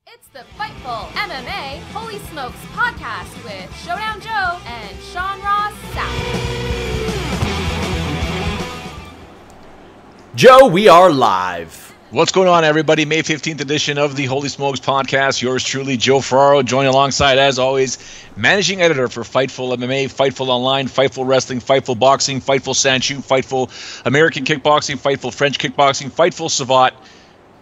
It's the Fightful MMA Holy Smokes podcast with Showdown Joe and Sean Ross Sapp. Joe, we are live. What's going on, everybody? May 15th edition of the Holy Smokes podcast. Yours truly, Joe Ferraro, joining alongside, as always, managing editor for Fightful MMA, Fightful Online, Fightful Wrestling, Fightful Boxing, Fightful Sanchu, Fightful American Kickboxing, Fightful French Kickboxing, Fightful Savat,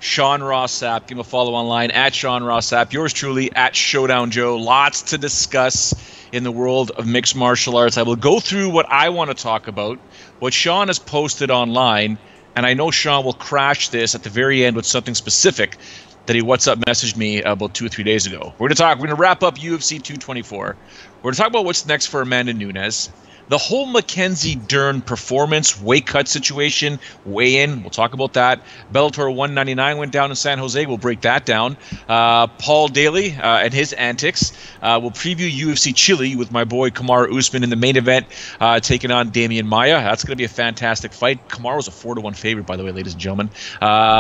Sean Ross Sapp. Give him a follow online at Sean Ross Sapp. Yours truly at Showdown Joe. Lots to discuss in the world of mixed martial arts. I will go through what I want to talk about, what Sean has posted online, and I know Sean will crash this at the very end with something specific that he WhatsApp messaged me about 2 or 3 days ago. We're going to wrap up UFC 224. We're going to talk about what's next for Amanda Nunes. The whole Mackenzie Dern performance, weight cut situation, weigh-in, we'll talk about that. Bellator 199 went down in San Jose. We'll break that down. Paul Daley and his antics. We'll preview UFC Chile with my boy Kamaru Usman in the main event, taking on Damian Maia. That's going to be a fantastic fight. Kamaru's a 4-1 favorite, by the way, ladies and gentlemen.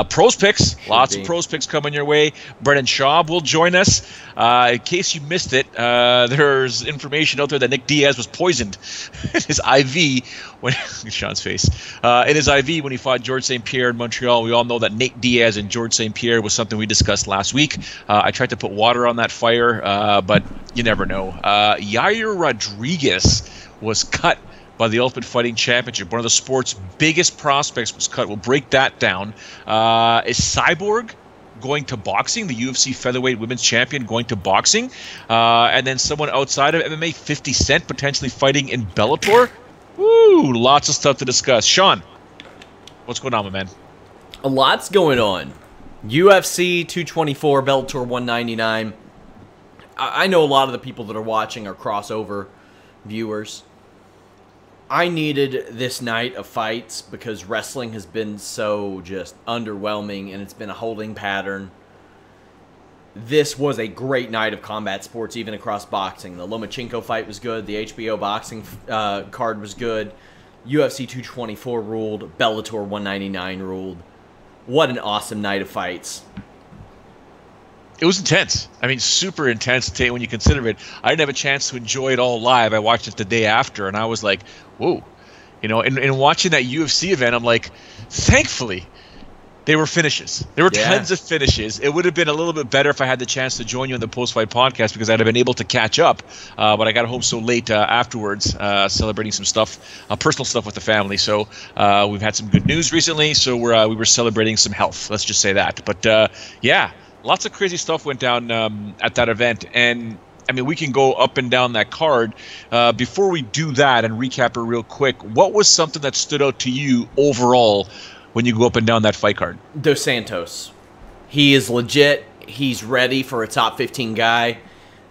Pros picks, lots of pros picks coming your way. Brendan Schaub will join us. In case you missed it, there's information out there that Nick Diaz was poisoned in his IV when Sean's face in his IV when he fought George St. Pierre in Montreal. We all know that Nate Diaz and George St. Pierre was something we discussed last week. I tried to put water on that fire, but you never know. Yair Rodriguez was cut by the Ultimate Fighting Championship. One of the sport's biggest prospects was cut. We'll break that down. Is Cyborg going to boxing, the UFC featherweight women's champion going to boxing, and then someone outside of MMA, 50 Cent, potentially fighting in Bellator. Woo, lots of stuff to discuss. Sean, what's going on, my man? A lot's going on. UFC 224, Bellator 199. I know a lot of the people that are watching are crossover viewers. I needed this night of fights because wrestling has been so just underwhelming and it's been a holding pattern. This was a great night of combat sports, even across boxing. The Lomachenko fight was good. The HBO boxing card was good. UFC 224 ruled. Bellator 199 ruled. What an awesome night of fights. It was intense. I mean, super intense when you consider it. I didn't have a chance to enjoy it all live. I watched it the day after, and I was like, whoa. You know, and watching that UFC event, I'm like, thankfully, they were finishes. There were tons of finishes. It would have been a little bit better if I had the chance to join you on the post-fight podcast because I'd have been able to catch up. But I got home so late afterwards, celebrating some stuff, personal stuff with the family. So we've had some good news recently, so we were celebrating some health. Let's just say that. But, yeah. Lots of crazy stuff went down at that event, and I mean, we can go up and down that card. Before we do that and recap it real quick, what was something that stood out to you overall when you go up and down that fight card? Dos Santos. He is legit. He's ready for a top 15 guy.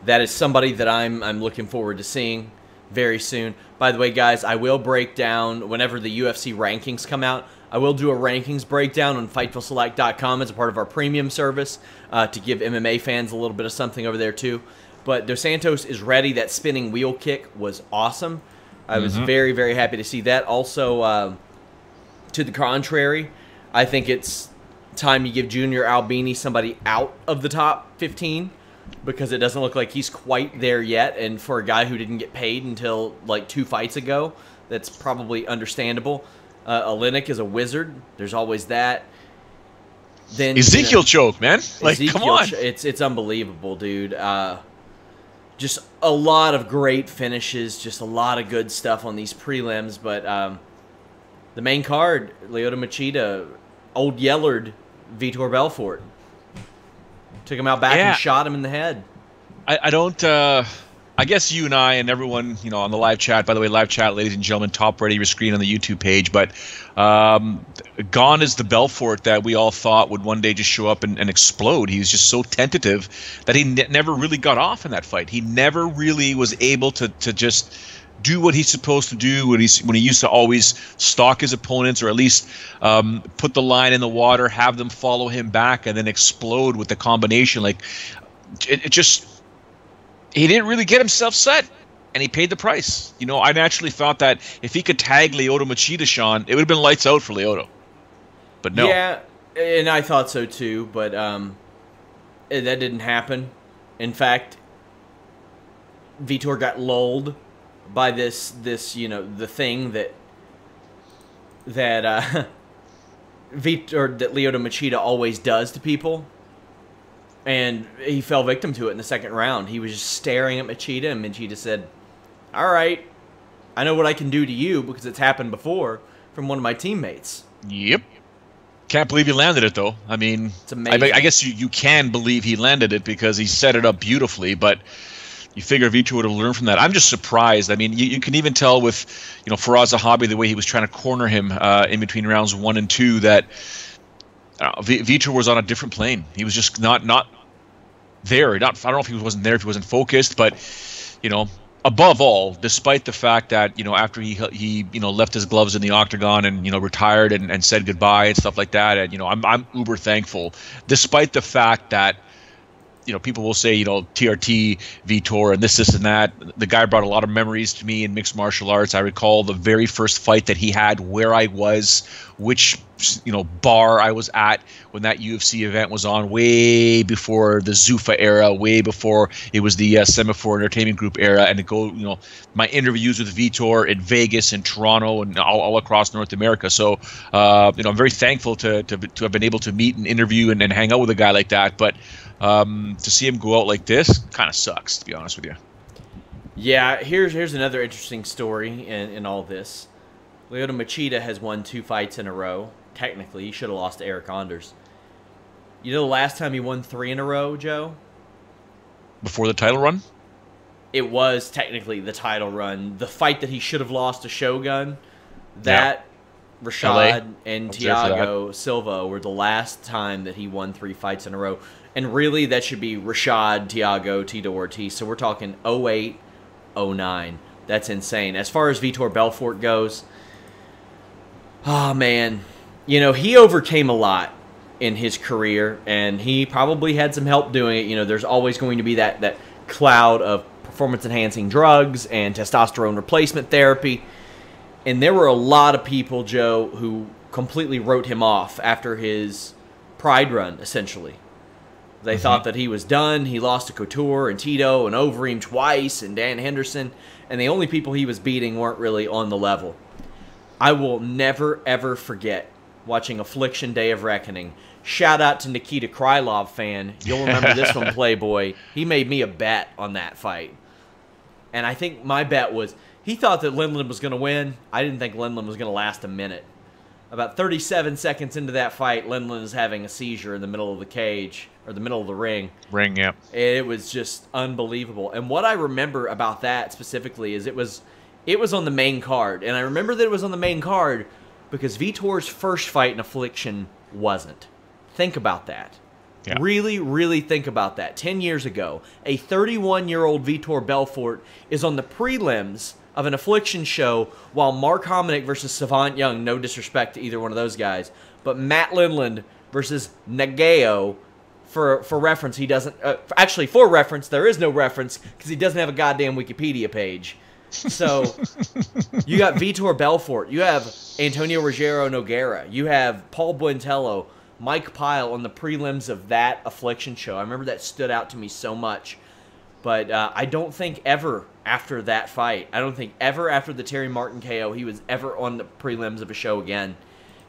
That is somebody that I'm looking forward to seeing very soon. By the way, guys, I will break down whenever the UFC rankings come out. I will do a rankings breakdown on FightfulSelect.com as a part of our premium service to give MMA fans a little bit of something over there too. But Dos Santos is ready. That spinning wheel kick was awesome. I was very, very happy to see that. Also, to the contrary, I think it's time you give Junior Albini somebody out of the top 15 because it doesn't look like he's quite there yet. And for a guy who didn't get paid until like 2 fights ago, that's probably understandable. Olenek is a wizard. There's always that. Then Ezekiel choke, man. Like, come on. It's unbelievable, dude. Just a lot of great finishes. Just a lot of good stuff on these prelims. But the main card, Lyoto Machida, Old Yellard, Vitor Belfort. Took him out back and shot him in the head. I don't... I guess you and I and everyone, you know, on the live chat, by the way, live chat, ladies and gentlemen, top right of your screen on the YouTube page, but gone is the Belfort that we all thought would one day just show up and explode. He was just so tentative that he never really got off in that fight. He never really was able to just do what he's supposed to do when he used to always stalk his opponents or at least put the line in the water, have them follow him back, and then explode with the combination. Like, it just... He didn't really get himself set, and he paid the price. You know, I naturally thought that if he could tag Lyoto Machida, Sean, it would have been lights out for Lyoto. But no. Yeah, and I thought so too, but that didn't happen. In fact, Vitor got lulled by this the thing that Lyoto Machida always does to people, and he fell victim to it in the second round. He was just staring at Machida, and Machida said, "All right, I know what I can do to you because it's happened before from one of my teammates." Yep. Can't believe he landed it, though. I mean, it's amazing. I guess you can believe he landed it because he set it up beautifully, but you figure Vitor would have learned from that. I'm just surprised. I mean, you can even tell with, Faraz Zahabi, the way he was trying to corner him in between rounds 1 and 2, that Vitor was on a different plane. He was just not there. I don't know if he wasn't there, if he wasn't focused, but, above all, despite the fact that, after he left his gloves in the octagon and, retired and said goodbye and stuff like that, and, I'm uber thankful, despite the fact that, people will say, TRT, Vitor, and this and that. The guy brought a lot of memories to me in mixed martial arts. I recall the very first fight that he had, where I was, which, bar I was at when that UFC event was on, way before the Zuffa era, way before it was the Semaphore Entertainment Group era, and to go, my interviews with Vitor in Vegas and Toronto and all across North America. So, I'm very thankful to have been able to meet and interview and hang out with a guy like that. But to see him go out like this kind of sucks, to be honest with you. Yeah, here's another interesting story in all this. Lyoto Machida has won 2 fights in a row. Technically, he should have lost to Eric Anders. You know the last time he won 3 in a row, Joe? Before the title run? It was technically the title run. The fight that he should have lost to Shogun, that Rashad and Thiago Silva were the last time that he won 3 fights in a row. And really, that should be Rashad, Thiago, Tito Ortiz. So we're talking 08, 09. That's insane. As far as Vitor Belfort goes, oh, man. He overcame a lot in his career, and he probably had some help doing it. There's always going to be that cloud of performance-enhancing drugs and testosterone replacement therapy. And there were a lot of people, Joe, who completely wrote him off after his Pride run, essentially. They thought that he was done. He lost to Couture and Tito and Overeem twice and Dan Henderson, and the only people he was beating weren't really on the level. I will never, ever forget watching Affliction Day of Reckoning. Shout out to Nikita Krylov fan. You'll remember this one, Playboy. He made me a bet on that fight. And I think my bet was, he thought that Lindland was going to win. I didn't think Lindland was going to last a minute. About 37 seconds into that fight, Lindland is having a seizure in the middle of the cage, or the middle of the ring. Yeah. It was just unbelievable. And what I remember about that specifically is it was on the main card. And I remember that it was on the main card because Vitor's first fight in Affliction wasn't. Think about that. Yeah. Really, really think about that. 10 years ago, a 31-year-old Vitor Belfort is on the prelims of an Affliction show while Mark Hominick versus Savant Young, no disrespect to either one of those guys, but Matt Lindland versus Nagao, for reference, he doesn't... actually, for reference, there is no reference because he doesn't have a goddamn Wikipedia page. So, you got Vitor Belfort, you have Antonio Rogero Nogueira, you have Paul Buentello, Mike Pyle on the prelims of that Affliction show. I remember that stood out to me so much. But I don't think ever after that fight, I don't think ever after the Terry Martin KO, he was ever on the prelims of a show again.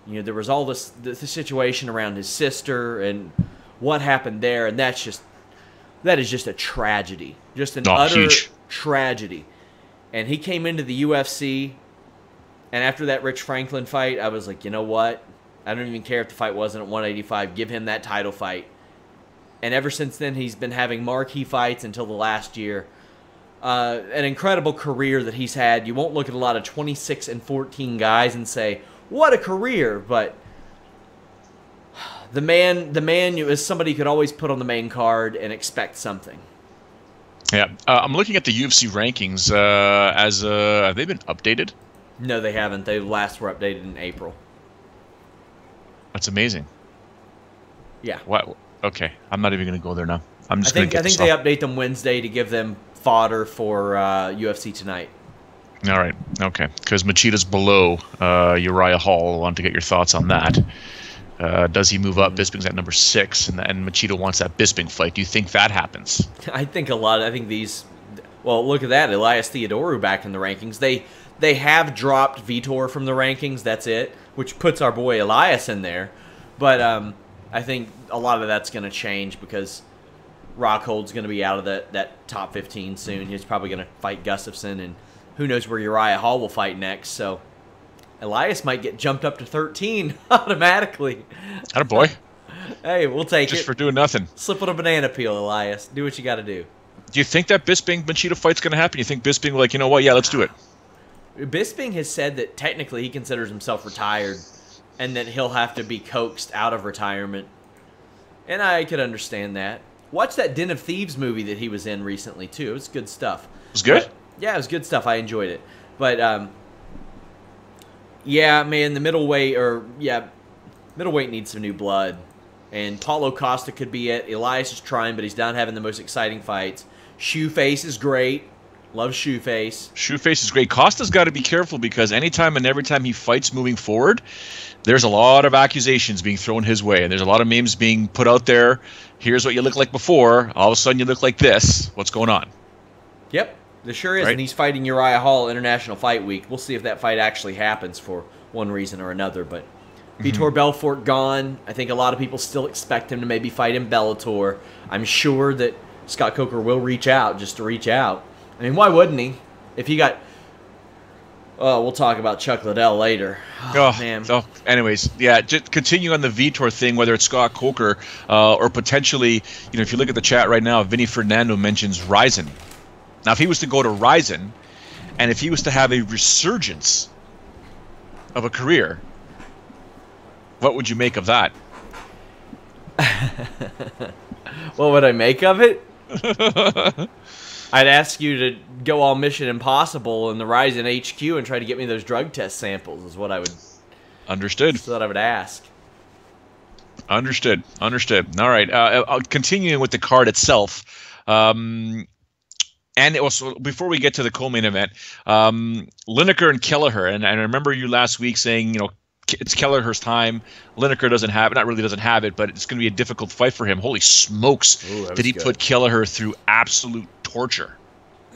There was all this situation around his sister and what happened there, and that is just a tragedy. Just an utter tragedy. And he came into the UFC, and after that Rich Franklin fight, I was like, you know what? I don't even care if the fight wasn't at 185. Give him that title fight. And ever since then, he's been having marquee fights until the last year. An incredible career that he's had. You won't look at a lot of 26-14 guys and say, what a career. But the man is somebody you could always put on the main card and expect something. Yeah. I'm looking at the UFC rankings. Have they been updated? No, they haven't. They last were updated in April. That's amazing. Yeah. What? Okay, I'm not even going to go there now. I'm just I think they update them Wednesday to give them fodder for UFC Tonight. All right, okay. Because Machida's below Uriah Hall. I want to get your thoughts on that. Does he move up? Bisping's at number 6, and Machida wants that Bisping fight. Do you think that happens? I think these. Well, look at that, Elias Theodorou back in the rankings. They have dropped Vitor from the rankings. That's it, which puts our boy Elias in there. But I think a lot of that's going to change because Rockhold's going to be out of that top 15 soon. He's probably going to fight Gustafsson, and who knows where Uriah Hall will fight next. So Elias might get jumped up to 13 automatically. Attaboy. Hey, we'll take it. Just for doing nothing. Slip on a banana peel, Elias. Do what you got to do. Do you think that Bisping-Machida fight's going to happen? You think Bisping, like, you know what, yeah, let's do it? Bisping has said that technically he considers himself retired and that he'll have to be coaxed out of retirement. And I could understand that. Watch that Den of Thieves movie that he was in recently, too. It was good stuff. It was good? Yeah, it was good stuff. I enjoyed it. But, yeah, man, the middleweight needs some new blood. And Paulo Costa could be it. Elias is trying, but he's not having the most exciting fights. Shoeface is great. Love Shoeface. Shoeface is great. Costa's got to be careful because anytime and every time he fights moving forward, there's a lot of accusations being thrown his way. And there's a lot of memes being put out there. Here's what you look like before. All of a sudden you look like this. What's going on? Yep, there sure is. Right? And he's fighting Uriah Hall International Fight Week. We'll see if that fight actually happens for one reason or another. But Vitor Belfort gone. I think a lot of people still expect him to maybe fight in Bellator. I'm sure that Scott Coker will reach out just to reach out. I mean, why wouldn't he? If he got... Oh, we'll talk about Chuck Liddell later. Oh, man. So, anyways, yeah, just continue on the Vitor thing, whether it's Scott Coker or potentially, if you look at the chat right now, Vinny Fernando mentions Ryzen. Now, if he was to go to Ryzen, and if he was to have a resurgence of a career, what would you make of that? What would I make of it? I'd ask you to go all Mission Impossible in the Ryzen HQ and try to get me those drug test samples is what I would... Understood. That's what I would ask. Understood. All right. Continuing with the card itself. And also, before we get to the co-main event, Lineker and Kelleher, and I remember you last week saying, it's Kelleher's time. Lineker doesn't have it, but it's going to be a difficult fight for him. Holy smokes. Did he put Kelleher through absolute torture?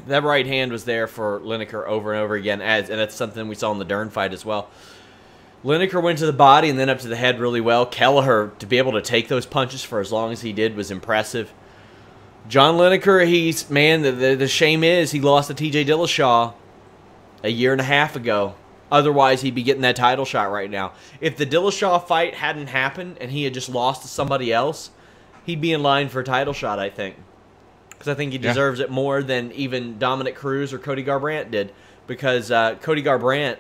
That right hand was there for Lineker over and over again, and that's something we saw in the Dern fight as well. Lineker went to the body and then up to the head really well. Kelleher, to be able to take those punches for as long as he did, was impressive. John Lineker, the shame is he lost to T.J. Dillashaw a year and a half ago. Otherwise, he'd be getting that title shot right now. If the Dillashaw fight hadn't happened and he had just lost to somebody else, he'd be in line for a title shot, I think. Because I think he deserves it more than even Dominic Cruz or Cody Garbrandt did. Because Cody Garbrandt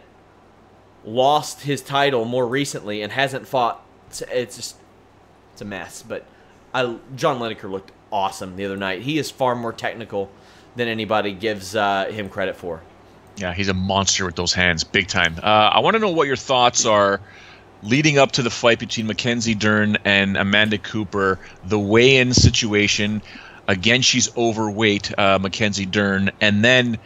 lost his title more recently and hasn't fought. It's a mess. But John Lineker looked awesome the other night. He is far more technical than anybody gives him credit for. Yeah, he's a monster with those hands, big time. I want to know what your thoughts are leading up to the fight between Mackenzie Dern and Amanda Cooper, the weigh-in situation. Again, she's overweight, Mackenzie Dern, and then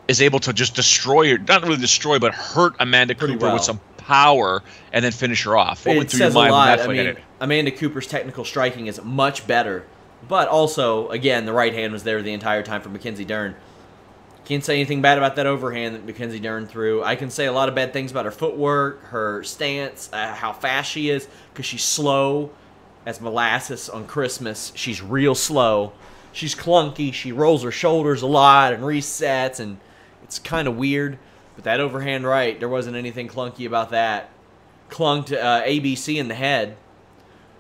is able to just destroy her, not really destroy, but hurt Amanda Cooper with some power and then finish her off. What went through your mind when that fight ended? Amanda Cooper's technical striking is much better, but also, again, the right hand was there the entire time for Mackenzie Dern. Can't say anything bad about that overhand that Mackenzie Dern threw. I can say a lot of bad things about her footwork, her stance, how fast she is, because she's slow as molasses on Christmas. She's real slow. She's clunky. She rolls her shoulders a lot and resets, and it's kind of weird. But that overhand right, there wasn't anything clunky about that. Clunked ABC in the head.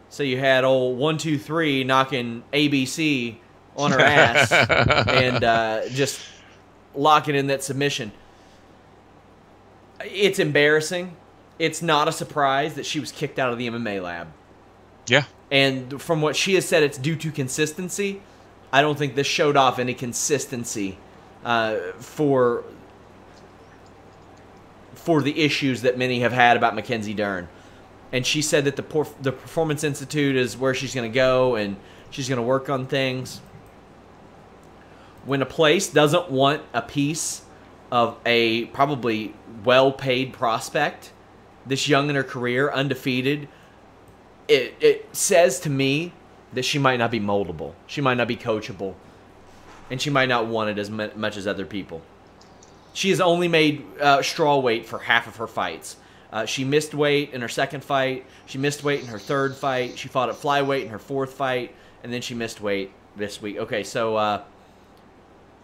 So you had old 1, 2, 3 knocking ABC on her ass and just locking in that submission. It's embarrassing. It's not a surprise that she was kicked out of the MMA lab. Yeah. And from what she has said, it's due to consistency. I don't think this showed off any consistency for the issues that many have had about Mackenzie Dern. And she said that the Performance Institute is where she's going to go and she's going to work on things. When a place doesn't want a piece of a probably well-paid prospect, this young in her career, undefeated, it says to me that she might not be moldable. She might not be coachable. And she might not want it as much as other people. She has only made straw weight for half of her fights. She missed weight in her second fight. She missed weight in her third fight. She fought at flyweight in her fourth fight. And then she missed weight this week. Okay, so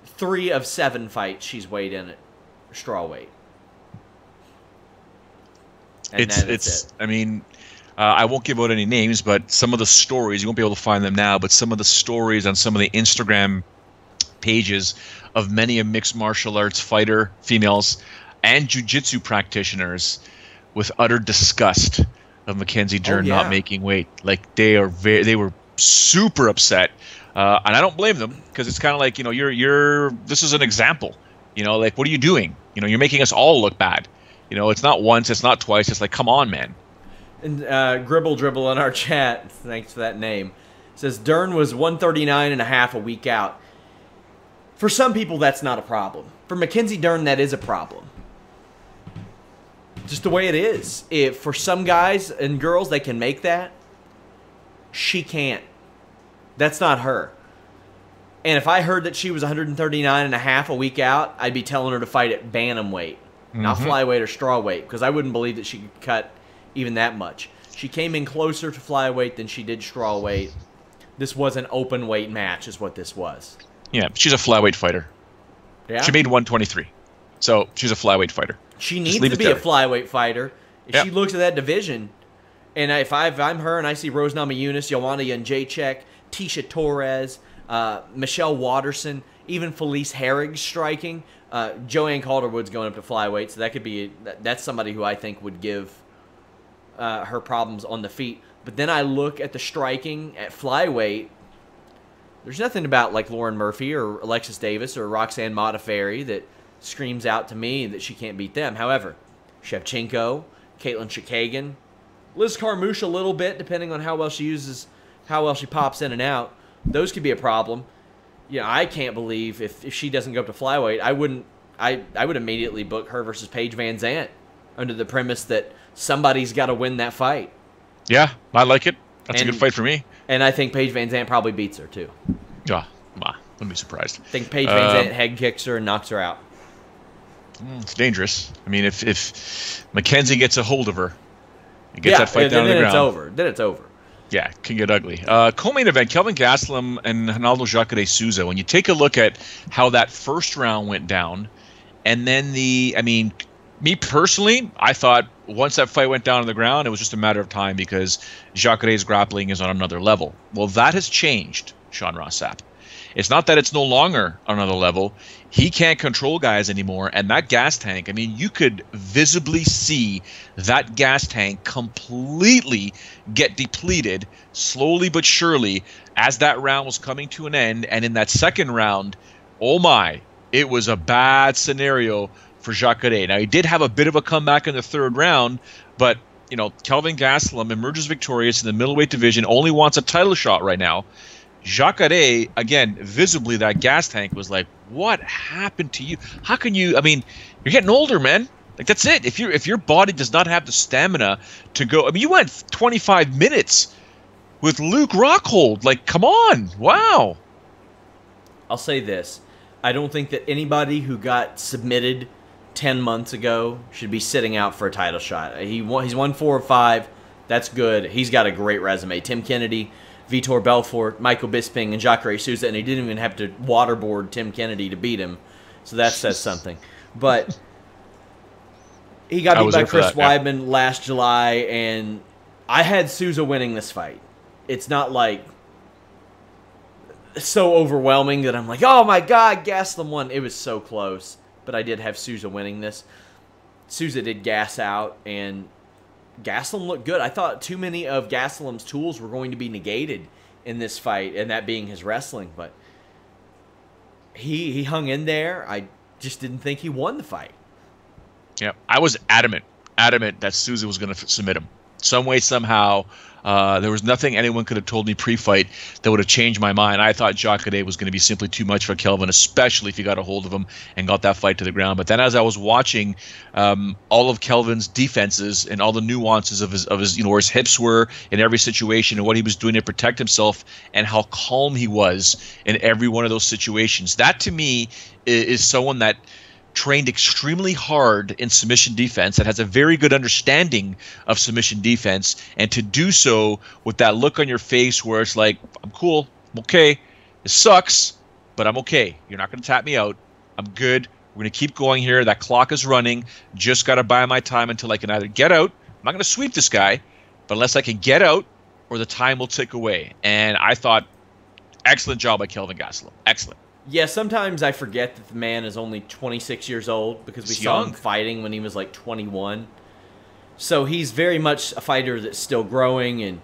3 of 7 fights she's weighed in at straw weight. And that's it. I mean, I won't give out any names, but some of the stories, you won't be able to find them now, but some of the stories on some of the Instagram pages of many a mixed martial arts fighter, females, and jiu-jitsu practitioners with utter disgust of Mackenzie Dern not making weight. Like, they were super upset. And I don't blame them, because it's kind of like, this is an example. Like, what are you doing? You're making us all look bad. It's not once, it's not twice. It's like, come on, man. And Gribble Dribble in our chat, thanks for that name, says Dern was 139.5 a week out. For some people, that's not a problem. For Mackenzie Dern, that is a problem. Just the way it is. If for some guys and girls, they can make that, she can't. That's not her. And if I heard that she was 139.5 a week out, I'd be telling her to fight at bantamweight, not flyweight or strawweight, because I wouldn't believe that she could cut even that much. She came in closer to flyweight than she did strawweight. This was an open weight match, is what this was. Yeah, she's a flyweight fighter. Yeah. She made 123, so she's a flyweight fighter. She needs to be a flyweight fighter. If she looks at that division, and if I'm her and I see Rose Namajunas, Joanna Jędrzejczyk, Tisha Torres, Michelle Watterson, even Felice Herrig striking, Joanne Calderwood's going up to flyweight, so that could be that's somebody who I think would give her problems on the feet. But then I look at the striking at flyweight. There's nothing about like Lauren Murphy or Alexis Davis or Roxanne Modafferi that screams out to me that she can't beat them. However, Shevchenko, Caitlin Chikagan, Liz Carmouche a little bit, depending on how well she pops in and out. Those could be a problem. I can't believe if she doesn't go up to flyweight, I would immediately book her versus Paige Van Zandt under the premise that somebody's got to win that fight. Yeah, I like it. That's a good fight for me. And I think Paige Van Zandt probably beats her, too. Yeah, wouldn't be surprised. I think Paige Van Zandt head kicks her and knocks her out. It's dangerous. I mean, if Mackenzie gets a hold of her and gets that fight down on the ground. Then it's over. Yeah, it can get ugly. Co-main event, Kelvin Gastelum and Ronaldo Jacare Souza. When you take a look at how that first round went down, and then me personally, I thought once that fight went down on the ground, it was just a matter of time because Jacare's grappling is on another level. Well, that has changed, Sean Ross Sapp. It's not that it's no longer on another level. He can't control guys anymore, and that gas tank, you could visibly see that gas tank completely get depleted slowly but surely as that round was coming to an end. And in that second round, oh my, it was a bad scenario for Jacare. Now, he did have a bit of a comeback in the third round, but, Kelvin Gastelum emerges victorious in the middleweight division, only wants a title shot right now. Jacare, again, visibly that gas tank was like, what happened to you? How can you, you're getting older, man. Like, that's it. If your body does not have the stamina to go, you went 25 minutes with Luke Rockhold. Like, come on. Wow. I'll say this. I don't think that anybody who got submitted 10 months ago should be sitting out for a title shot. He's won 4 or 5. That's good. He's got a great resume. Tim Kennedy, Vitor Belfort, Michael Bisping, and Jacare Souza, and he didn't even have to waterboard Tim Kennedy to beat him. So that says something. But he got beat by Chris Weidman last July, and I had Souza winning this fight. It's not like so overwhelming that I'm like, oh my God, Gastelum won. It was so close. But I did have Souza winning this. Souza did gas out, and Gastelum looked good. I thought too many of Gastelum's tools were going to be negated in this fight, and that being his wrestling. But he hung in there. I just didn't think he won the fight. Yeah, I was adamant that Souza was going to submit him. some way, somehow. There was nothing anyone could have told me pre-fight that would have changed my mind. I thought Jacare was going to be simply too much for Kelvin, especially if he got a hold of him and got that fight to the ground. But then as I was watching all of Kelvin's defenses and all the nuances of his where his hips were in every situation and what he was doing to protect himself and how calm he was in every one of those situations, that to me is someone that trained extremely hard in submission defense, that has a very good understanding of submission defense, and to do so with that look on your face where it's like, I'm cool, I'm okay, it sucks, but I'm okay. You're not going to tap me out. I'm good. We're going to keep going here. That clock is running. Just got to buy my time until I can either get out. I'm not going to sweep this guy, but unless I can get out, or the time will tick away. And I thought, excellent job by Kelvin Gastelum. Excellent. Yeah, sometimes I forget that the man is only 26 years old because we saw him fighting when he was like 21. So he's very much a fighter that's still growing, and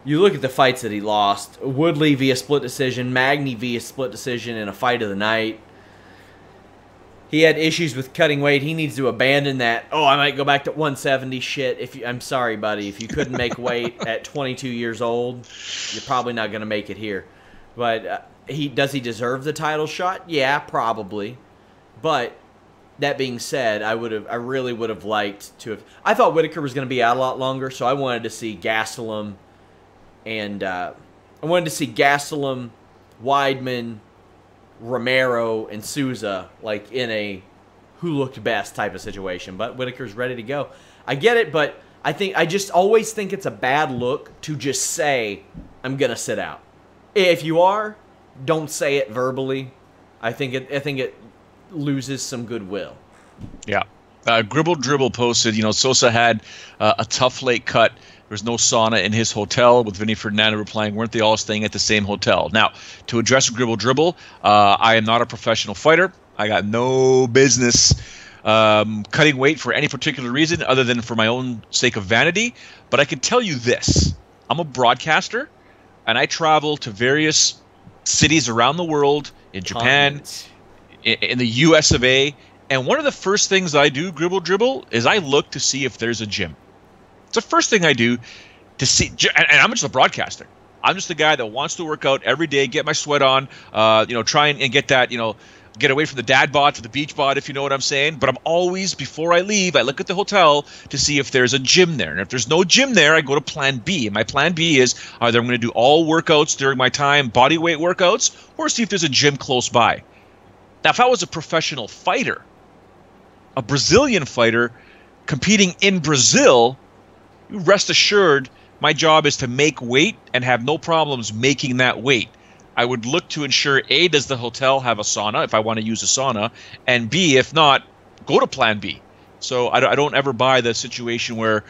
you look at the fights that he lost. Woodley via split decision, Magny via split decision in a fight of the night. He had issues with cutting weight. He needs to abandon that, I might go back to 170 shit. I'm sorry, buddy. If you couldn't make weight at 22 years old, you're probably not going to make it here. But does he deserve the title shot? Yeah, probably. But that being said, I really would have liked to have. I thought Whitaker was going to be out a lot longer, so I wanted to see Gastelum and Weidman, Romero, and Souza like in a who looked best type of situation. But Whitaker's ready to go. I get it, but I just always think it's a bad look to just say I'm gonna sit out. If you are, don't say it verbally. I think it loses some goodwill. Yeah. Gribble Dribble posted, Sosa had a tough late cut. There's no sauna in his hotel, with Vinny Ferdinando replying, weren't they all staying at the same hotel? Now, to address Gribble Dribble, I am not a professional fighter. I got no business cutting weight for any particular reason other than for my own sake of vanity. But I can tell you this. I'm a broadcaster, and I travel to various cities around the world, in Japan, in the US of A, and one of the first things I do, Gribble Dribble, is I look to see if there's a gym. It's the first thing I do to see, and I'm just a broadcaster. I'm just the guy that wants to work out every day, get my sweat on, try and get that, get away from the dad bod to the beach bod, if you know what I'm saying. But I'm always, before I leave, I look at the hotel to see if there's a gym there. And if there's no gym there, I go to plan B. And my plan B is either I'm going to do all workouts during my time, body weight workouts, or see if there's a gym close by. Now, if I was a professional fighter, a Brazilian fighter competing in Brazil, rest assured, my job is to make weight and have no problems making that weight. I would look to ensure, A, does the hotel have a sauna if I want to use a sauna, and B, if not, go to plan B. So I don't ever buy the situation where,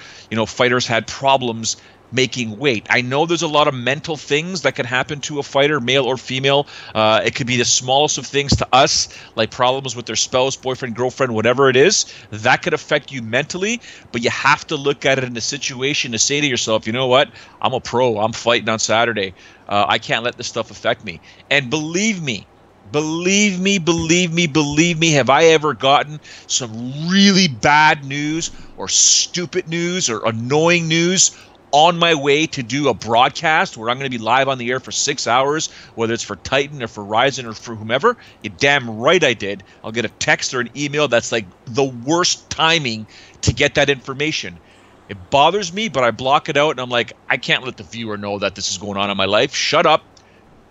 fighters had problems making weight. I know there's a lot of mental things that can happen to a fighter, male or female. It could be the smallest of things to us, like problems with their spouse, boyfriend, girlfriend, whatever it is. That could affect you mentally, but you have to look at it in a situation to say to yourself, you know what? I'm a pro. I'm fighting on Saturday. I can't let this stuff affect me. And believe me, have I ever gotten some really bad news or stupid news or annoying news on my way to do a broadcast where I'm going to be live on the air for 6 hours, whether it's for Titan or for Ryzen or for whomever? You're damn right I did. I'll get a text or an email that's like the worst timing to get that information. It bothers me, but I block it out, and I'm like, I can't let the viewer know that this is going on in my life. Shut up.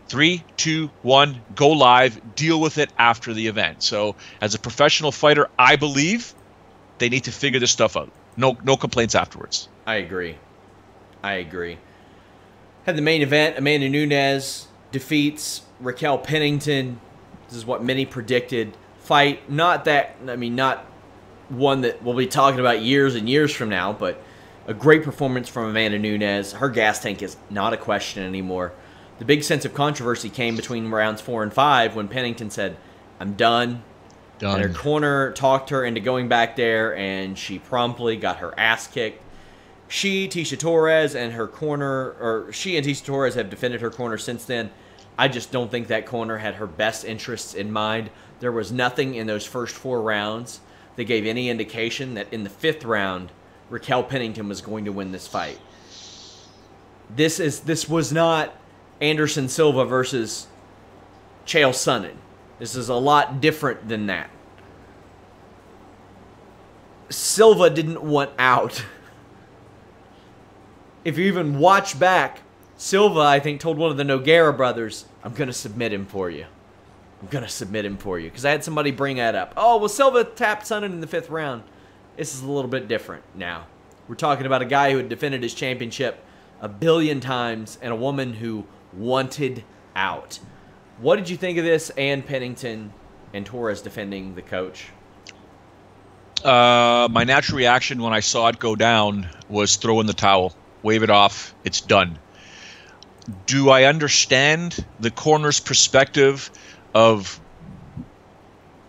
3, 2, 1, go live. Deal with it after the event. So as a professional fighter, I believe they need to figure this stuff out. No complaints afterwards. I agree. Had the main event, Amanda Nunes defeats Raquel Pennington. This is what many predicted. Fight, not one that we'll be talking about years and years from now, but a great performance from Amanda Nunes. Her gas tank is not a question anymore. The big sense of controversy came between rounds 4 and 5 when Pennington said, I'm done. And her corner talked her into going back there, and she promptly got her ass kicked. She and Tecia Torres have defended her corner since then. I just don't think that corner had her best interests in mind. There was nothing in those first 4 rounds that gave any indication that in the 5th round Raquel Pennington was going to win this fight. This was not Anderson Silva versus Chael Sonnen. This is a lot different than that. Silva didn't want out. If you even watch back, Silva, I think, told one of the Nogueira brothers, I'm going to submit him for you. I'm going to submit him for you. Because I had somebody bring that up. Oh, well, Silva tapped Sonnen in the 5th round. This is a little bit different now. We're talking about a guy who had defended his championship a billion times and a woman who wanted out. What did you think of this and Pennington and Torres defending the coach? My natural reaction when I saw it go down was throw in the towel. Wave it off. It's done. Do I understand the corner's perspective of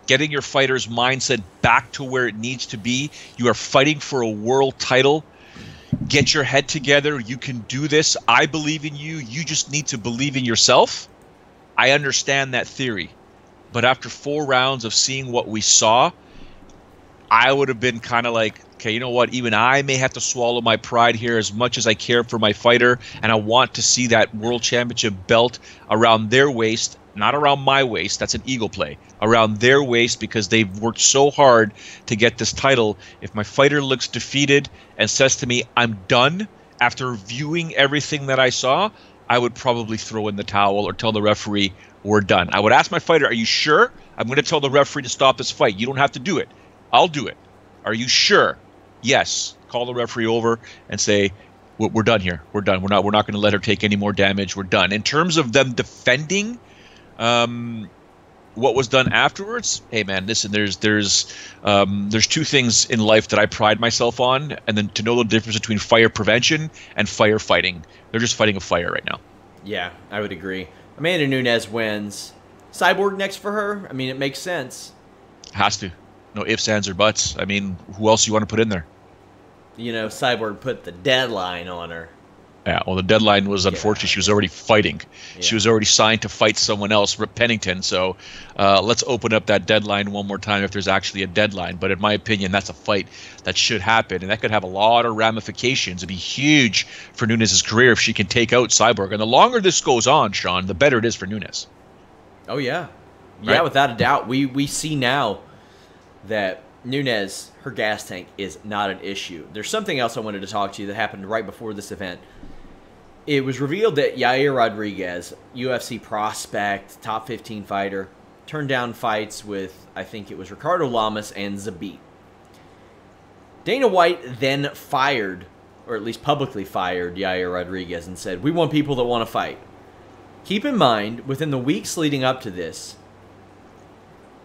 getting your fighter's mindset back to where it needs to be? You are fighting for a world title. Get your head together. You can do this. I believe in you. You just need to believe in yourself. I understand that theory. But after 4 rounds of seeing what we saw, I would have been kind of like, okay, you know what? Even I may have to swallow my pride here as much as I care for my fighter, and I want to see that world championship belt around their waist, not around my waist. That's an ego play. Around their waist, because they've worked so hard to get this title. If my fighter looks defeated and says to me, I'm done, after viewing everything that I saw, I would probably throw in the towel or tell the referee, we're done. I would ask my fighter, are you sure? I'm going to tell the referee to stop this fight. You don't have to do it. I'll do it. Are you sure? Yes. Call the referee over and say, we're done here. We're done. We're not going to let her take any more damage. We're done. In terms of them defending what was done afterwards, hey man, listen, there's 2 things in life that I pride myself on, and then to know the difference between fire prevention and firefighting. They're just fighting a fire right now. Yeah, I would agree. Amanda Nunes wins. Cyborg next for her? I mean, it makes sense. Has to. No ifs, ands, or buts. I mean, who else you want to put in there? You know, Cyborg put the deadline on her. Yeah, well, the deadline was, unfortunately, she was already fighting. Yeah. She was already signed to fight someone else, Pennington. So let's open up that deadline one more time if there's actually a deadline. But in my opinion, that's a fight that should happen. And that could have a lot of ramifications. It'd be huge for Nunes' career if she can take out Cyborg. And the longer this goes on, Sean, the better it is for Nunes. Oh, yeah. Yeah, right? Without a doubt. We see now that Nunes, her gas tank is not an issue. There's something else I wanted to talk to you that happened right before this event. It was revealed that Yair Rodriguez, UFC prospect, top 15 fighter, turned down fights with, I think it was Ricardo Lamas and Zabit. Dana White then fired, or at least publicly fired, Yair Rodriguez and said, we want people that want to fight. Keep in mind, within the weeks leading up to this,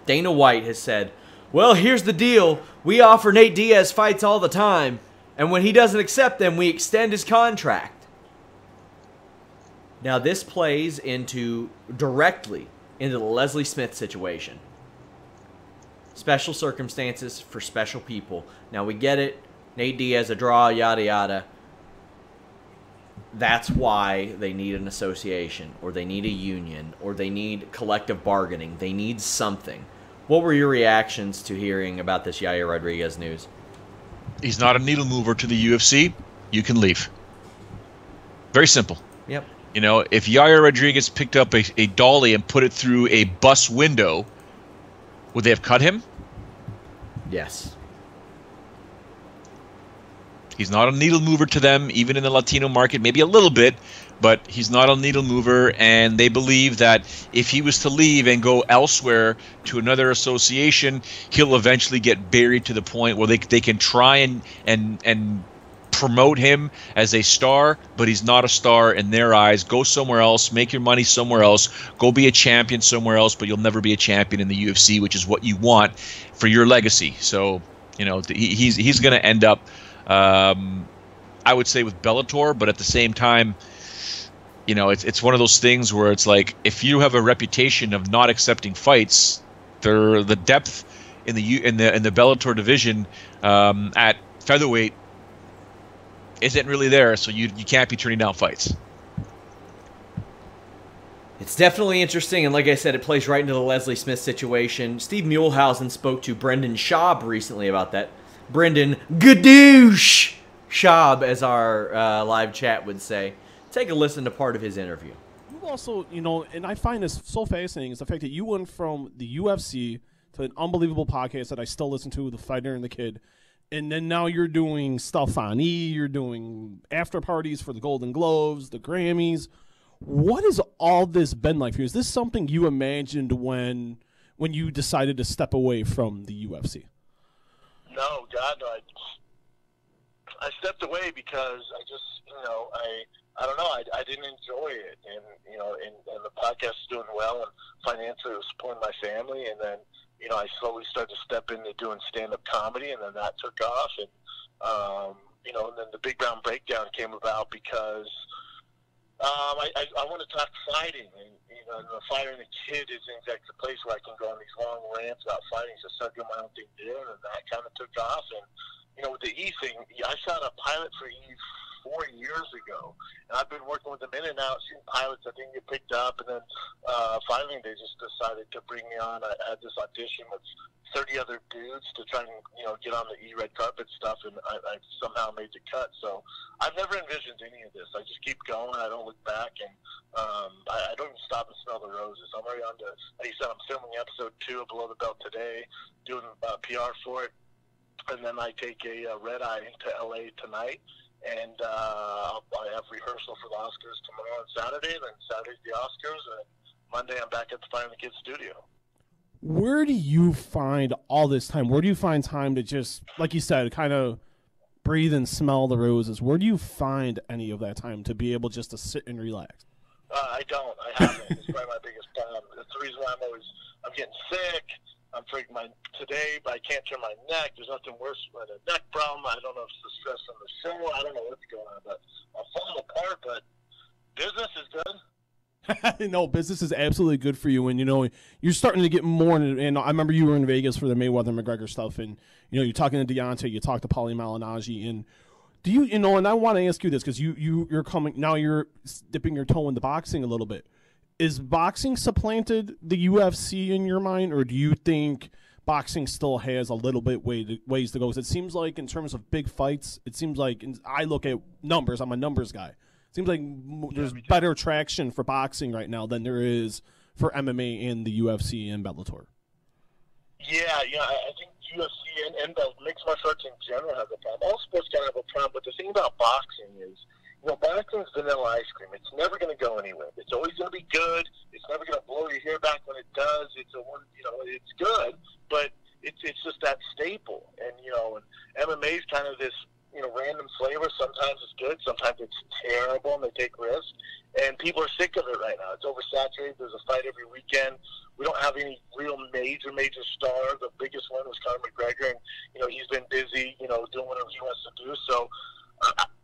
Dana White has said, well, here's the deal. We offer Nate Diaz fights all the time, and when he doesn't accept them, we extend his contract. Now, this plays directly into the Leslie Smith situation. Special circumstances for special people. Now, we get it. Nate Diaz, a draw, yada, yada. That's why they need an association, or they need a union, or they need collective bargaining. They need something. What were your reactions to hearing about this Yair Rodriguez news? He's not a needle mover to the UFC. You can leave. Very simple. Yep. You know, if Yair Rodriguez picked up a dolly and put it through a bus window, would they have cut him? Yes. He's not a needle mover to them, even in the Latino market, maybe a little bit, but he's not a needle mover, and they believe that if he was to leave and go elsewhere to another association, he'll eventually get buried to the point where they can try and promote him as a star, but he's not a star in their eyes. Go somewhere else, make your money somewhere else, go be a champion somewhere else, but you'll never be a champion in the UFC, which is what you want for your legacy. So, you know, he's going to end up, I would say, with Bellator, but at the same time, you know, it's one of those things where it's like, if you have a reputation of not accepting fights, the depth in the Bellator division at featherweight isn't really there, so you can't be turning down fights. It's definitely interesting, and like I said, it plays right into the Leslie Smith situation. Steve Muehlhausen spoke to Brendan Schaub recently about that. Brendan Gadoosh Schaub, as our live chat would say. Take a listen to part of his interview. You also, and I find this so fascinating, is the fact that you went from the UFC to an unbelievable podcast that I still listen to, The Fighter and the Kid, and then now you're doing stuff on E, you're doing after parties for the Golden Globes, the Grammys. What has all this been like for you? Is this something you imagined when you decided to step away from the UFC? No, God, no. I stepped away because I just, I don't know. I didn't enjoy it, and and the podcast is doing well, and financially it was supporting my family, and then I slowly started to step into doing stand-up comedy, and then that took off, and and then the Big Brown Breakdown came about because I want to talk fighting, and the Fighter and the Kid is in fact the place where I can go on these long rants about fighting. So I started doing my own thing there, and that kind of took off, and with the E thing, I shot a pilot for E 4 years ago, and I've been working with them in and out, shooting pilots that didn't get picked up, and then finally they just decided to bring me on. I had this audition with 30 other dudes to try and get on the E red carpet stuff, and I somehow made the cut. So I've never envisioned any of this. I just keep going. I don't look back, and I don't even stop and smell the roses. I'm already on to, like you said, I'm filming episode 2 of Below the Belt today, doing PR for it. And then I take a red eye into LA tonight, and I have rehearsal for the Oscars tomorrow and Saturday, and then Saturday's the Oscars, and Monday I'm back at the Fire in the Kids studio. Where do you find all this time? Where do you find time to just, like you said, kind of breathe and smell the roses? Where do you find any of that time to be able just to sit and relax? I don't. I haven't. It's probably my biggest problem. It's the reason why I'm getting sick. I'm freaking today, but I can't turn my neck. There's nothing worse than a neck problem. I don't know if it's the stress from the show. I don't know what's going on, but I'm falling apart. But business is good. No, business is absolutely good for you, and you're starting to get more. And I remember you were in Vegas for the Mayweather McGregor stuff, and you're talking to Deontay, you talk to Paulie Malignaggi, and do you and I want to ask you this because you're coming now. You're dipping your toe into boxing a little bit. Is boxing supplanted the UFC in your mind, or do you think boxing still has a little bit ways to go? Because it seems like in terms of big fights, it seems like I look at numbers. I'm a numbers guy. It seems like there's better traction for boxing right now than there is for MMA and the UFC and Bellator. Yeah, I think UFC and mixed martial arts in general has a problem. All sports kind of have a problem, but the thing about boxing is, boxing is vanilla ice cream. It's never going to go anywhere. It's always going to be good. It's never going to blow your hair back when it does. It's it's good, but it's just that staple. And and MMA is kind of this random flavor. Sometimes it's good, sometimes it's terrible, and they take risks. And people are sick of it right now. It's oversaturated. There's a fight every weekend. We don't have any real major stars. The biggest one was Conor McGregor, and he's been busy, doing whatever he wants to do. So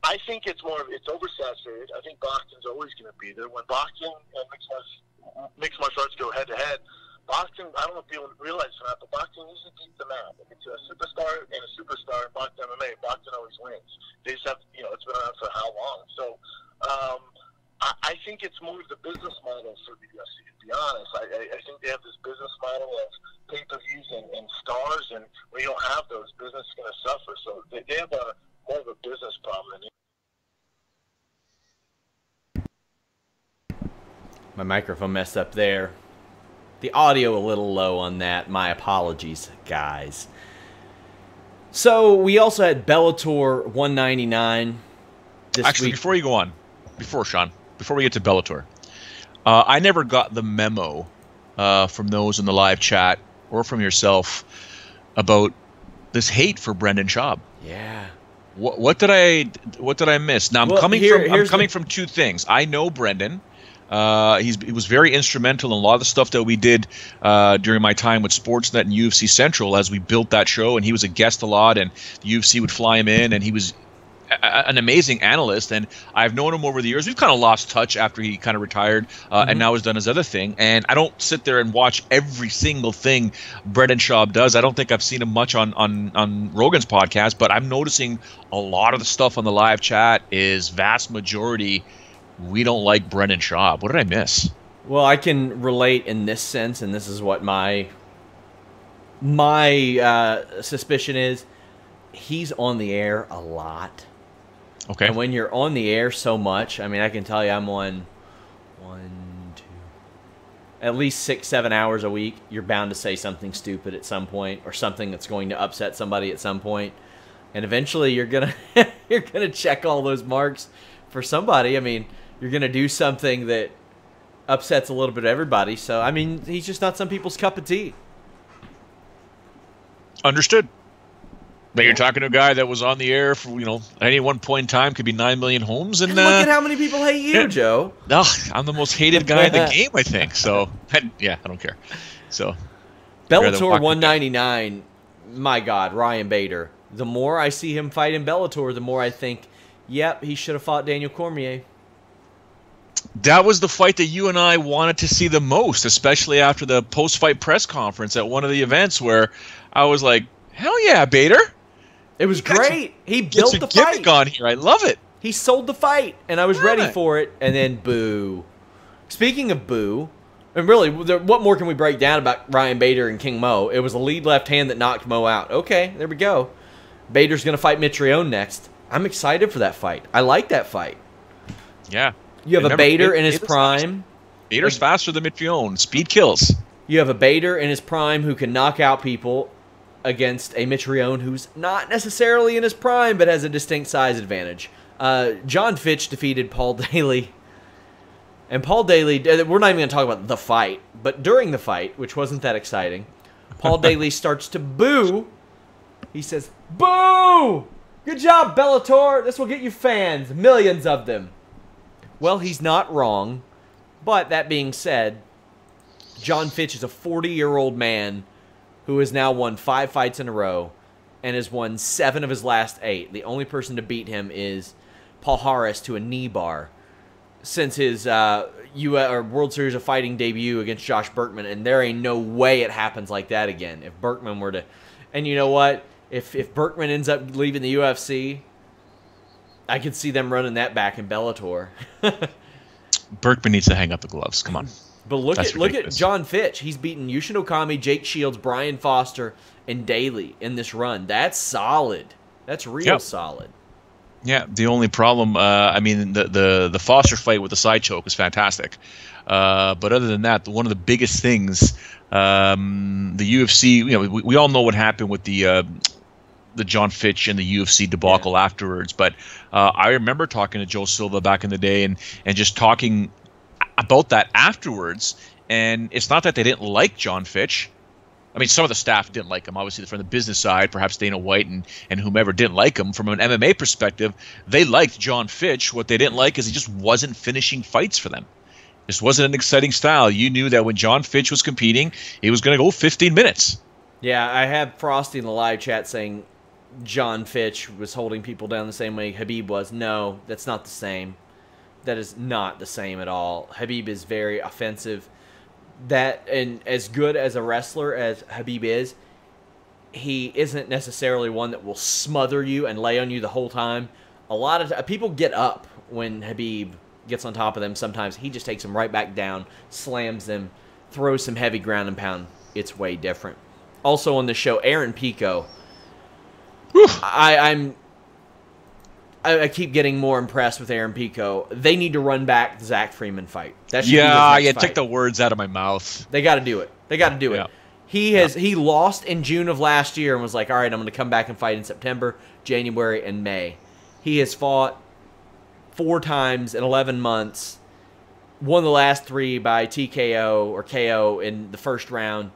I think it's oversaturated. I think boxing's always going to be there. When boxing and mixed martial arts go head to head, boxing, I don't know if people realize or not, but boxing usually beats the man. If it's a superstar and a superstar in boxing MMA, boxing always wins. They just have, it's been around for how long? So I think it's more of the business model for the UFC, to be honest. I think they have this business model of pay-per-views and stars, and when you don't have those, business is going to suffer. So they have more of a business problem. My microphone messed up there. The audio a little low on that. My apologies, guys. So we also had Bellator 199 this Actually, week. before you go on, Sean, before we get to Bellator, I never got the memo from those in the live chat or from yourself about this hate for Brendan Schaub. Yeah. What did I miss? Now I'm coming from two things. I know Brendan. He was very instrumental in a lot of the stuff that we did during my time with Sportsnet and UFC Central as we built that show, and he was a guest a lot, and the UFC would fly him in, and he was an amazing analyst, and I've known him over the years. We've kind of lost touch after he kind of retired, and now has done his other thing, and I don't sit there and watch every single thing Brendan Schaub does. I don't think I've seen him much on Rogan's podcast, but I'm noticing a lot of the stuff on the live chat is vast majority we don't like Brendan Schaub. What did I miss? Well, I can relate in this sense, and this is what my suspicion is. he's on the air a lot. Okay. And when you're on the air so much, I mean, I can tell you I'm on at least 6-7 hours a week. You're bound to say something stupid at some point, or something that's going to upset somebody at some point. And eventually you're gonna you're gonna check all those marks for somebody. I mean, you're gonna do something that upsets a little bit of everybody. So I mean, he's just not some people's cup of tea. Understood. But you're talking to a guy that was on the air for, at any one point in time could be 9 million homes. And look at how many people hate you, Joe. No, I'm the most hated guy in the game, I think. So, I don't care. So, Bellator 199, my God, Ryan Bader. The more I see him fight in Bellator, the more I think, yep, he should have fought Daniel Cormier. That was the fight that you and I wanted to see the most, especially after the post-fight press conference at one of the events where I was like, hell yeah, Bader. It was great. He built the fight. Gimmick on here. I love it. He sold the fight, and I was ready for it, and then boo. Speaking of boo, and really, what more can we break down about Ryan Bader and King Mo? It was a lead left hand that knocked Mo out. Okay, there we go. Bader's going to fight Mitrione next. I'm excited for that fight. I like that fight. Yeah. You have a Bader in his prime. Bader's faster than Mitrione. Speed kills. You have a Bader in his prime who can knock out people against a Mitrione who's not necessarily in his prime but has a distinct size advantage. John Fitch defeated Paul Daley. And Paul Daley, we're not even going to talk about the fight, but during the fight, which wasn't that exciting, Paul Daley starts to boo. He says, "Boo! Good job, Bellator. This will get you fans, millions of them." Well, he's not wrong. But that being said, John Fitch is a 40-year-old man who has now won 5 fights in a row and has won 7 of his last 8. The only person to beat him is Paul Harris to a knee bar since his World Series of Fighting debut against Josh Berkman, and there ain't no way it happens like that again. If Berkman were to... And you know what? If Berkman ends up leaving the UFC, I could see them running that back in Bellator. Berkman needs to hang up the gloves. Come on. But look at John Fitch. He's beaten Yushin Okami, Jake Shields, Brian Foster, and Daley in this run. That's solid. That's real solid. Yeah, the only problem, I mean, the Foster fight with the side choke was fantastic. But other than that, one of the biggest things, the UFC, we all know what happened with the John Fitch and the UFC debacle afterwards. But I remember talking to Joe Silva back in the day and just talking about that afterwards. And it's not that they didn't like John Fitch. I mean, some of the staff didn't like him. Obviously, from the business side, perhaps Dana White and whomever didn't like him. From an MMA perspective, they liked John Fitch. What they didn't like is he just wasn't finishing fights for them. This wasn't an exciting style. You knew that when John Fitch was competing, he was going to go 15 minutes. Yeah, I had Frosty in the live chat saying John Fitch was holding people down the same way Khabib was. No, that's not the same. That is not the same at all. Khabib is very offensive. And as good as a wrestler as Khabib is, he isn't necessarily one that will smother you and lay on you the whole time. A lot of people get up when Khabib gets on top of them. Sometimes he just takes them right back down, slams them, throws some heavy ground and pound. It's way different. Also on the show, Aaron Pico. I keep getting more impressed with Aaron Pico. They need to run back the Zach Freeman fight. That should be his next fight. Take the words out of my mouth. They got to do it. They got to do it. He lost in June of last year and was like, all right, I'm going to come back and fight in September, January, and May. He has fought 4 times in 11 months. Won the last 3 by TKO or KO in the first round.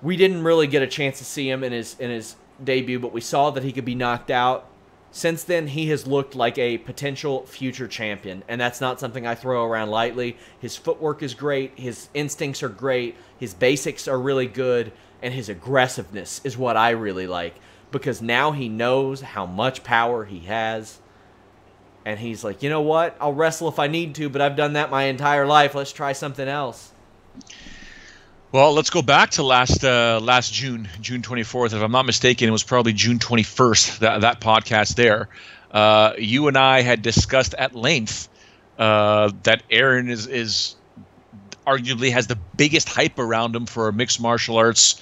We didn't really get a chance to see him in his debut, but we saw that he could be knocked out. Since then, he has looked like a potential future champion, and that's not something I throw around lightly. His footwork is great, his instincts are great, his basics are really good, and his aggressiveness is what I really like, because now he knows how much power he has, and he's like, you know what? I'll wrestle if I need to, but I've done that my entire life. Let's try something else. Well, let's go back to last June 24th. If I'm not mistaken, it was probably June 21st, that podcast there. You and I had discussed at length that Aaron is arguably has the biggest hype around him for a mixed martial arts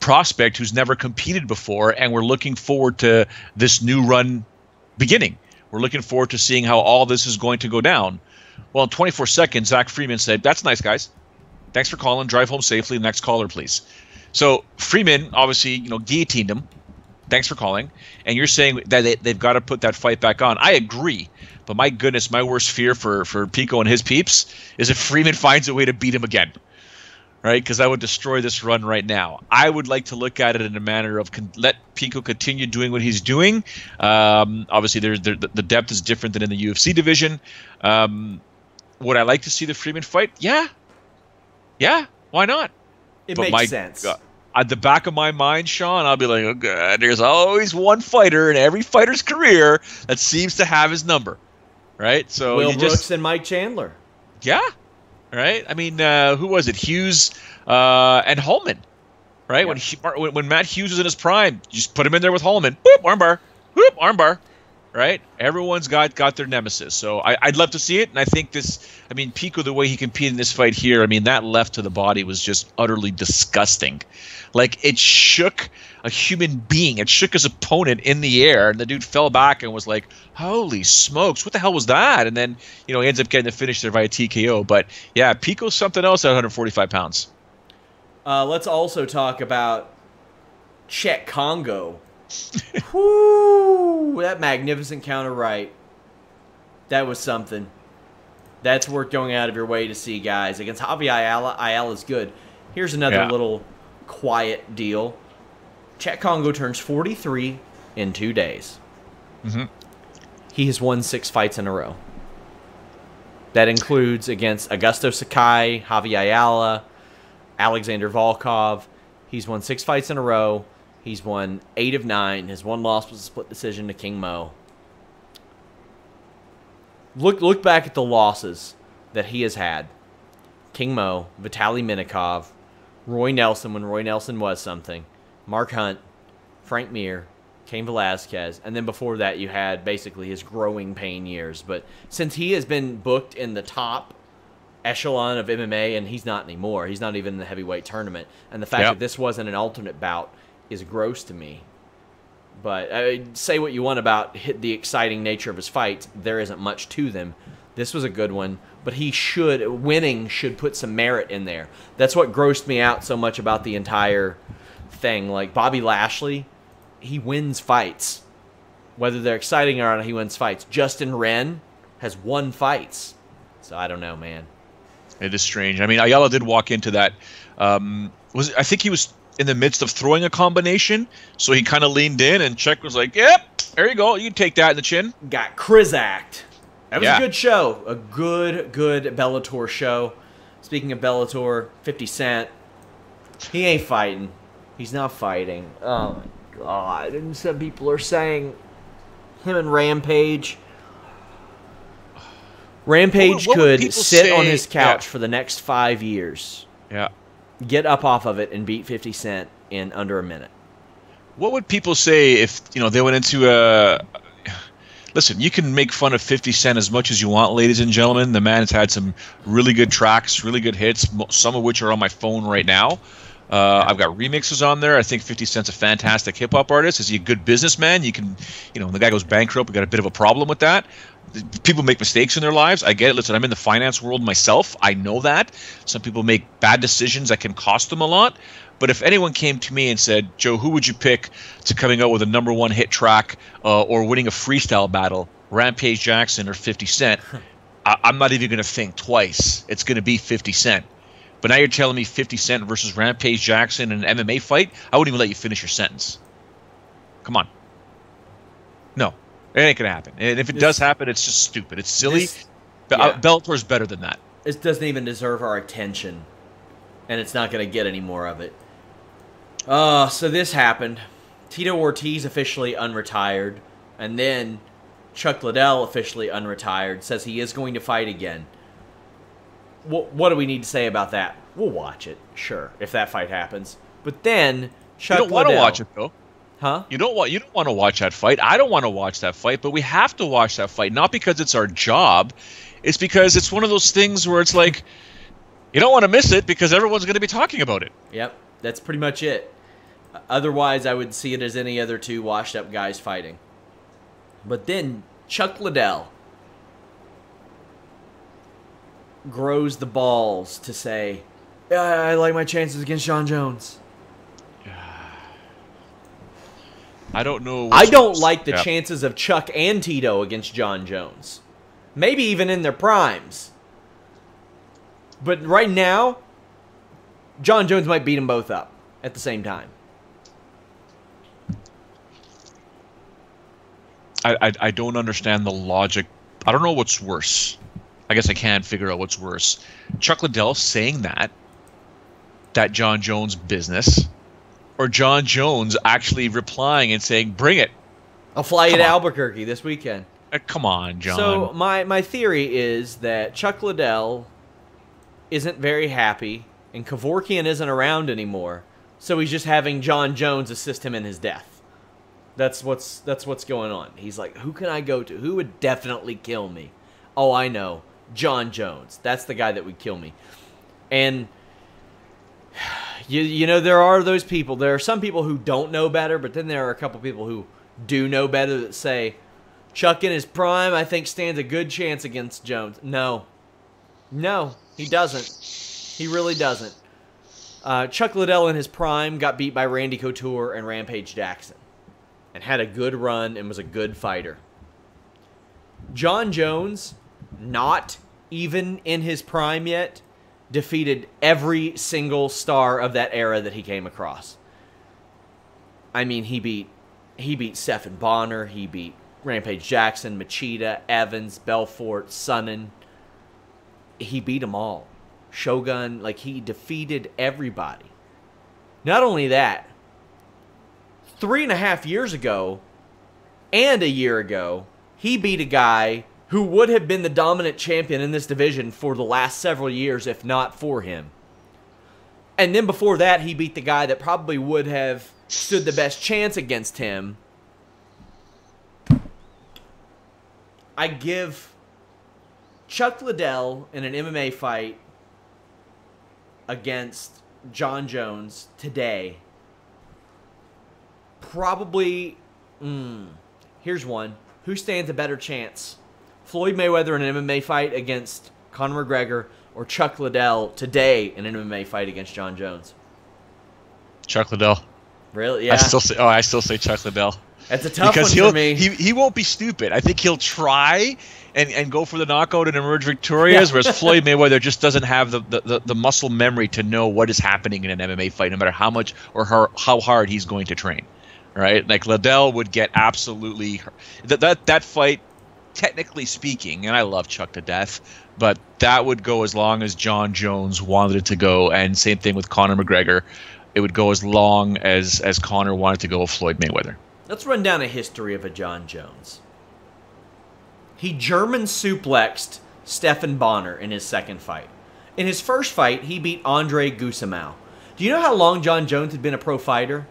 prospect who's never competed before, and we're looking forward to this new run beginning. We're looking forward to seeing how all this is going to go down. Well, in 24 seconds, Zach Freeman said, "That's nice, guys. Thanks for calling. Drive home safely. Next caller, please." So Freeman obviously, guillotined him. Thanks for calling. And you're saying that they've got to put that fight back on. I agree. But my goodness, my worst fear for Pico and his peeps is if Freeman finds a way to beat him again. Right? Because I would destroy this run right now. I would like to look at it in a manner of let Pico continue doing what he's doing. Obviously, the depth is different than in the UFC division. Would I like to see the Freeman fight? Yeah. Yeah, why not? It makes sense. At the back of my mind, Sean, I'll be like, oh, God, there's always one fighter in every fighter's career that seems to have his number. Right? So Will Brooks and Mike Chandler. Yeah. Right? I mean, who was it? Hughes and Holman. Right? Yeah. When Matt Hughes was in his prime, you just put him in there with Holman. Whoop, armbar. Whoop, armbar. Right? Everyone's got their nemesis. So I'd love to see it. And I think Pico, the way he competed in this fight here, that left to the body was just utterly disgusting. Like, it shook a human being. It shook his opponent in the air. And the dude fell back and was like, holy smokes, what the hell was that? And then, he ends up getting the finish there via TKO. But, yeah, Pico's something else at 145 pounds. Let's also talk about Czech Congo. Whoo! That magnificent counter right. That was something. That's worth going out of your way to see, guys. Against Javi Ayala, Ayala's good. Here's another little quiet deal. Czech Congo turns 43 in 2 days. Mm-hmm. He has won 6 fights in a row. That includes against Augusto Sakai, Javi Ayala, Alexander Volkov. He's won 6 fights in a row. He's won 8 of 9. His one loss was a split decision to King Mo. Look back at the losses that he has had. King Mo, Vitaly Minikov, Roy Nelson when Roy Nelson was something, Mark Hunt, Frank Mir, Cain Velasquez, and then before that you had basically his growing pain years. But since he has been booked in the top echelon of MMA, and he's not anymore, he's not even in the heavyweight tournament, and the fact that this wasn't an alternate bout is gross to me. But say what you want about the exciting nature of his fights, there isn't much to them. This was a good one, but winning should put some merit in there. That's what grossed me out so much about the entire thing. Like Bobby Lashley, he wins fights. Whether they're exciting or not, he wins fights. Justin Wren has won fights. So I don't know, man. It is strange. Ayala did walk into that. I think he was in the midst of throwing a combination, so he kind of leaned in, and Czech was like, yep, there you go. You can take that in the chin. Got Krizak'd. That was a good show. A good Bellator show. Speaking of Bellator, 50 Cent, he ain't fighting. He's not fighting. Oh, my God. And some people are saying him and Rampage. Rampage could sit on his couch for the next 5 years. Yeah. Get up off of it and beat 50 Cent in under a minute. What would people say if they went into a... Listen, you can make fun of 50 Cent as much as you want, ladies and gentlemen. The man has had some really good tracks, really good hits, some of which are on my phone right now. I've got remixes on there. I think 50 Cent's a fantastic hip-hop artist. Is he a good businessman? You can, when the guy goes bankrupt, we got a bit of a problem with that. People make mistakes in their lives. I get it. Listen, I'm in the finance world myself. I know that. Some people make bad decisions that can cost them a lot. But if anyone came to me and said, Joe, who would you pick to coming out with a #1 hit track or winning a freestyle battle, Rampage Jackson or 50 Cent, I'm not even going to think twice. It's going to be 50 Cent. But now you're telling me 50 Cent versus Rampage Jackson in an MMA fight? I wouldn't even let you finish your sentence. Come on. No. It ain't going to happen. And if it does happen, it's just stupid. It's silly. Bellator's better than that. It doesn't even deserve our attention. And it's not going to get any more of it. So this happened. Tito Ortiz officially unretired. And then Chuck Liddell officially unretired. Says he is going to fight again. What do we need to say about that? We'll watch it, sure, if that fight happens. But then Chuck Liddell... You don't want to watch it, though. Huh? You don't want to watch that fight. I don't want to watch that fight, but we have to watch that fight. Not because it's our job. It's because it's one of those things where it's like, you don't want to miss it because everyone's going to be talking about it. Yep, that's pretty much it. Otherwise, I would see it as any other two washed-up guys fighting. But then Chuck Liddell grows the balls to say, yeah, I like my chances against Jon Jones. I don't know. I don't like the chances of Chuck and Tito against Jon Jones. Maybe even in their primes. But right now, Jon Jones might beat them both up at the same time. I don't understand the logic. I don't know what's worse. I guess I can't figure out what's worse. Chuck Liddell saying that Jon Jones business, or Jon Jones actually replying and saying, bring it. I'll fly you to Albuquerque this weekend. Come on, John. So my theory is that Chuck Liddell isn't very happy, and Kevorkian isn't around anymore, so he's just having Jon Jones assist him in his death. That's what's going on. He's like, who can I go to? Who would definitely kill me? Oh, I know. Jon Jones. That's the guy that would kill me. And you know, there are those people. There are some people who don't know better, but then there are a couple people who do know better that say, Chuck in his prime, I think, stands a good chance against Jones. No, he doesn't. He really doesn't. Chuck Liddell in his prime got beat by Randy Couture and Rampage Jackson and had a good run and was a good fighter. Jon Jones, not even in his prime yet, defeated every single star of that era that he came across. I mean, he beat Stephen Bonner, he beat Rampage Jackson, Machida, Evans, Belfort, Sonnen. He beat them all. Shogun, like, he defeated everybody. Not only that, 3.5 years ago and a year ago, he beat a guy who would have been the dominant champion in this division for the last several years, if not for him. And then before that, he beat the guy that probably would have stood the best chance against him. I give Chuck Liddell in an MMA fight against Jon Jones today probably, here's one. Who stands a better chance? Floyd Mayweather in an MMA fight against Conor McGregor, or Chuck Liddell today in an MMA fight against Jon Jones? Chuck Liddell. Really? Yeah. I still say Chuck Liddell. That's a tough one for me. He won't be stupid. I think he'll try and go for the knockout and emerge victorious, whereas Floyd Mayweather just doesn't have the muscle memory to know what is happening in an MMA fight, no matter how much or how hard he's going to train. Right? Like, Liddell would get absolutely that fight, technically speaking, and I love Chuck to death, but that would go as long as Jon Jones wanted it to go, and same thing with Conor McGregor. It would go as long as Conor wanted to go with Floyd Mayweather. Let's run down a history of a Jon Jones. He German suplexed Stephen Bonner in his second fight. In his first fight, he beat Andre Gusamau. Do you know how long Jon Jones had been a pro fighter?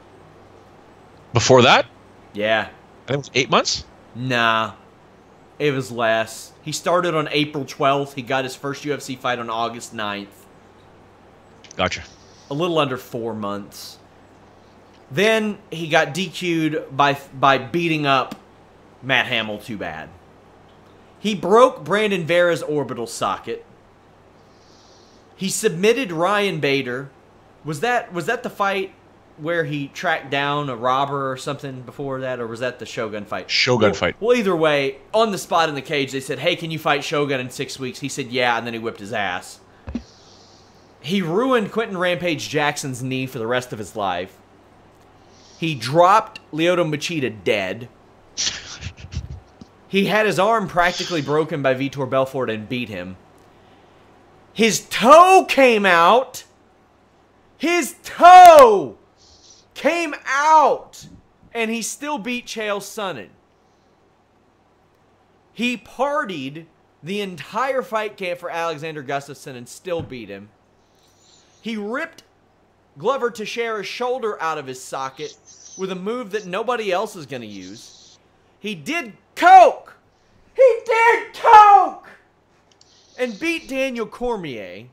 Before that? Yeah. I think it was 8 months? Nah. It was less. He started on April 12th. He got his first UFC fight on August 9th. Gotcha. A little under 4 months. Then he got DQ'd by beating up Matt Hamill too bad. He broke Brandon Vera's orbital socket. He submitted Ryan Bader. Was that the fight where he tracked down a robber or something before that, or was that the Shogun fight? Shogun fight. Well, either way, on the spot in the cage, they said, hey, can you fight Shogun in 6 weeks? He said, yeah, and then he whipped his ass. He ruined Quentin Rampage Jackson's knee for the rest of his life. He dropped Lyoto Machida dead. He had his arm practically broken by Vitor Belfort and beat him. His toe came out. His toe came out. And he still beat Chael Sonnen. He partied the entire fight camp for Alexander Gustafsson and still beat him. He ripped Glover Teixeira's shoulder out of his socket with a move that nobody else is going to use. He did coke! He did coke! And beat Daniel Cormier.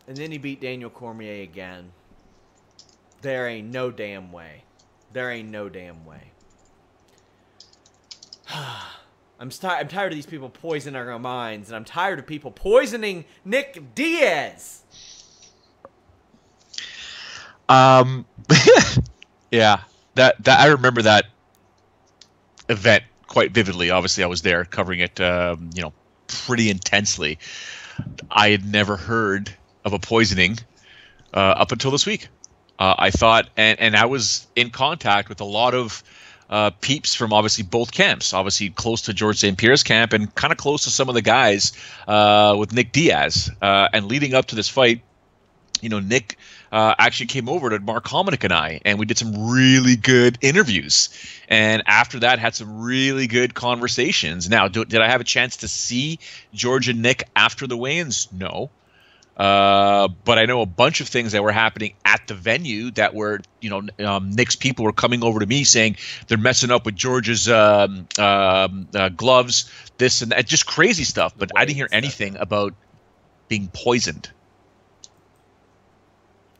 And then he beat Daniel Cormier again. There ain't no damn way. There ain't no damn way. I'm tired of these people poisoning our minds, and I'm tired of people poisoning Nick Diaz. Yeah, that I remember that event quite vividly. Obviously, I was there covering it, pretty intensely. I had never heard of a poisoning up until this week. I thought, and I was in contact with a lot of peeps from obviously both camps, obviously close to George St. Pierre's camp and kind of close to some of the guys with Nick Diaz. And leading up to this fight, Nick actually came over to Mark Hominick and I, and we did some really good interviews. And after that, had some really good conversations. Now, did I have a chance to see George and Nick after the weigh-ins? No. But I know a bunch of things that were happening at the venue that were, Nick's people were coming over to me saying they're messing up with George's gloves, this and that, just crazy stuff. But I didn't hear anything about being poisoned.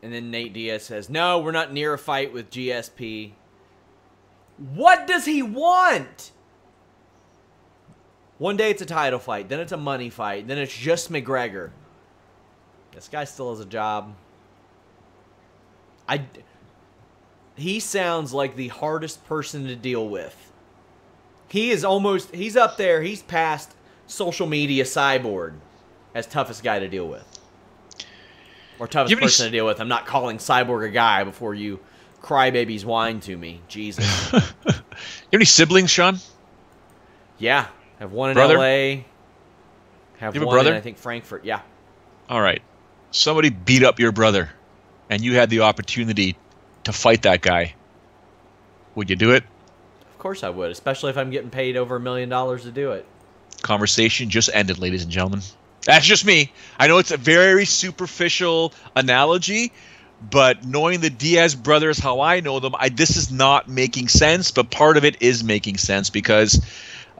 And then Nate Diaz says, no, we're not near a fight with GSP. What does he want? One day it's a title fight, then it's a money fight, then it's just McGregor. This guy still has a job. He sounds like the hardest person to deal with. He's up there, he's past social media Cyborg as toughest guy to deal with. Or toughest person to deal with. I'm not calling Cyborg a guy before you crybabies whine to me. Jesus. You have any siblings, Sean? Yeah. Have one in brother? LA. Have you have one a brother? in, I think, Frankfurt. Yeah. All right. Somebody beat up your brother, and you had the opportunity to fight that guy. Would you do it? Of course I would, especially if I'm getting paid over $1 million to do it. Conversation just ended, ladies and gentlemen. That's just me. I know it's a very superficial analogy, but knowing the Diaz brothers, how I know them, this is not making sense, but part of it is making sense because,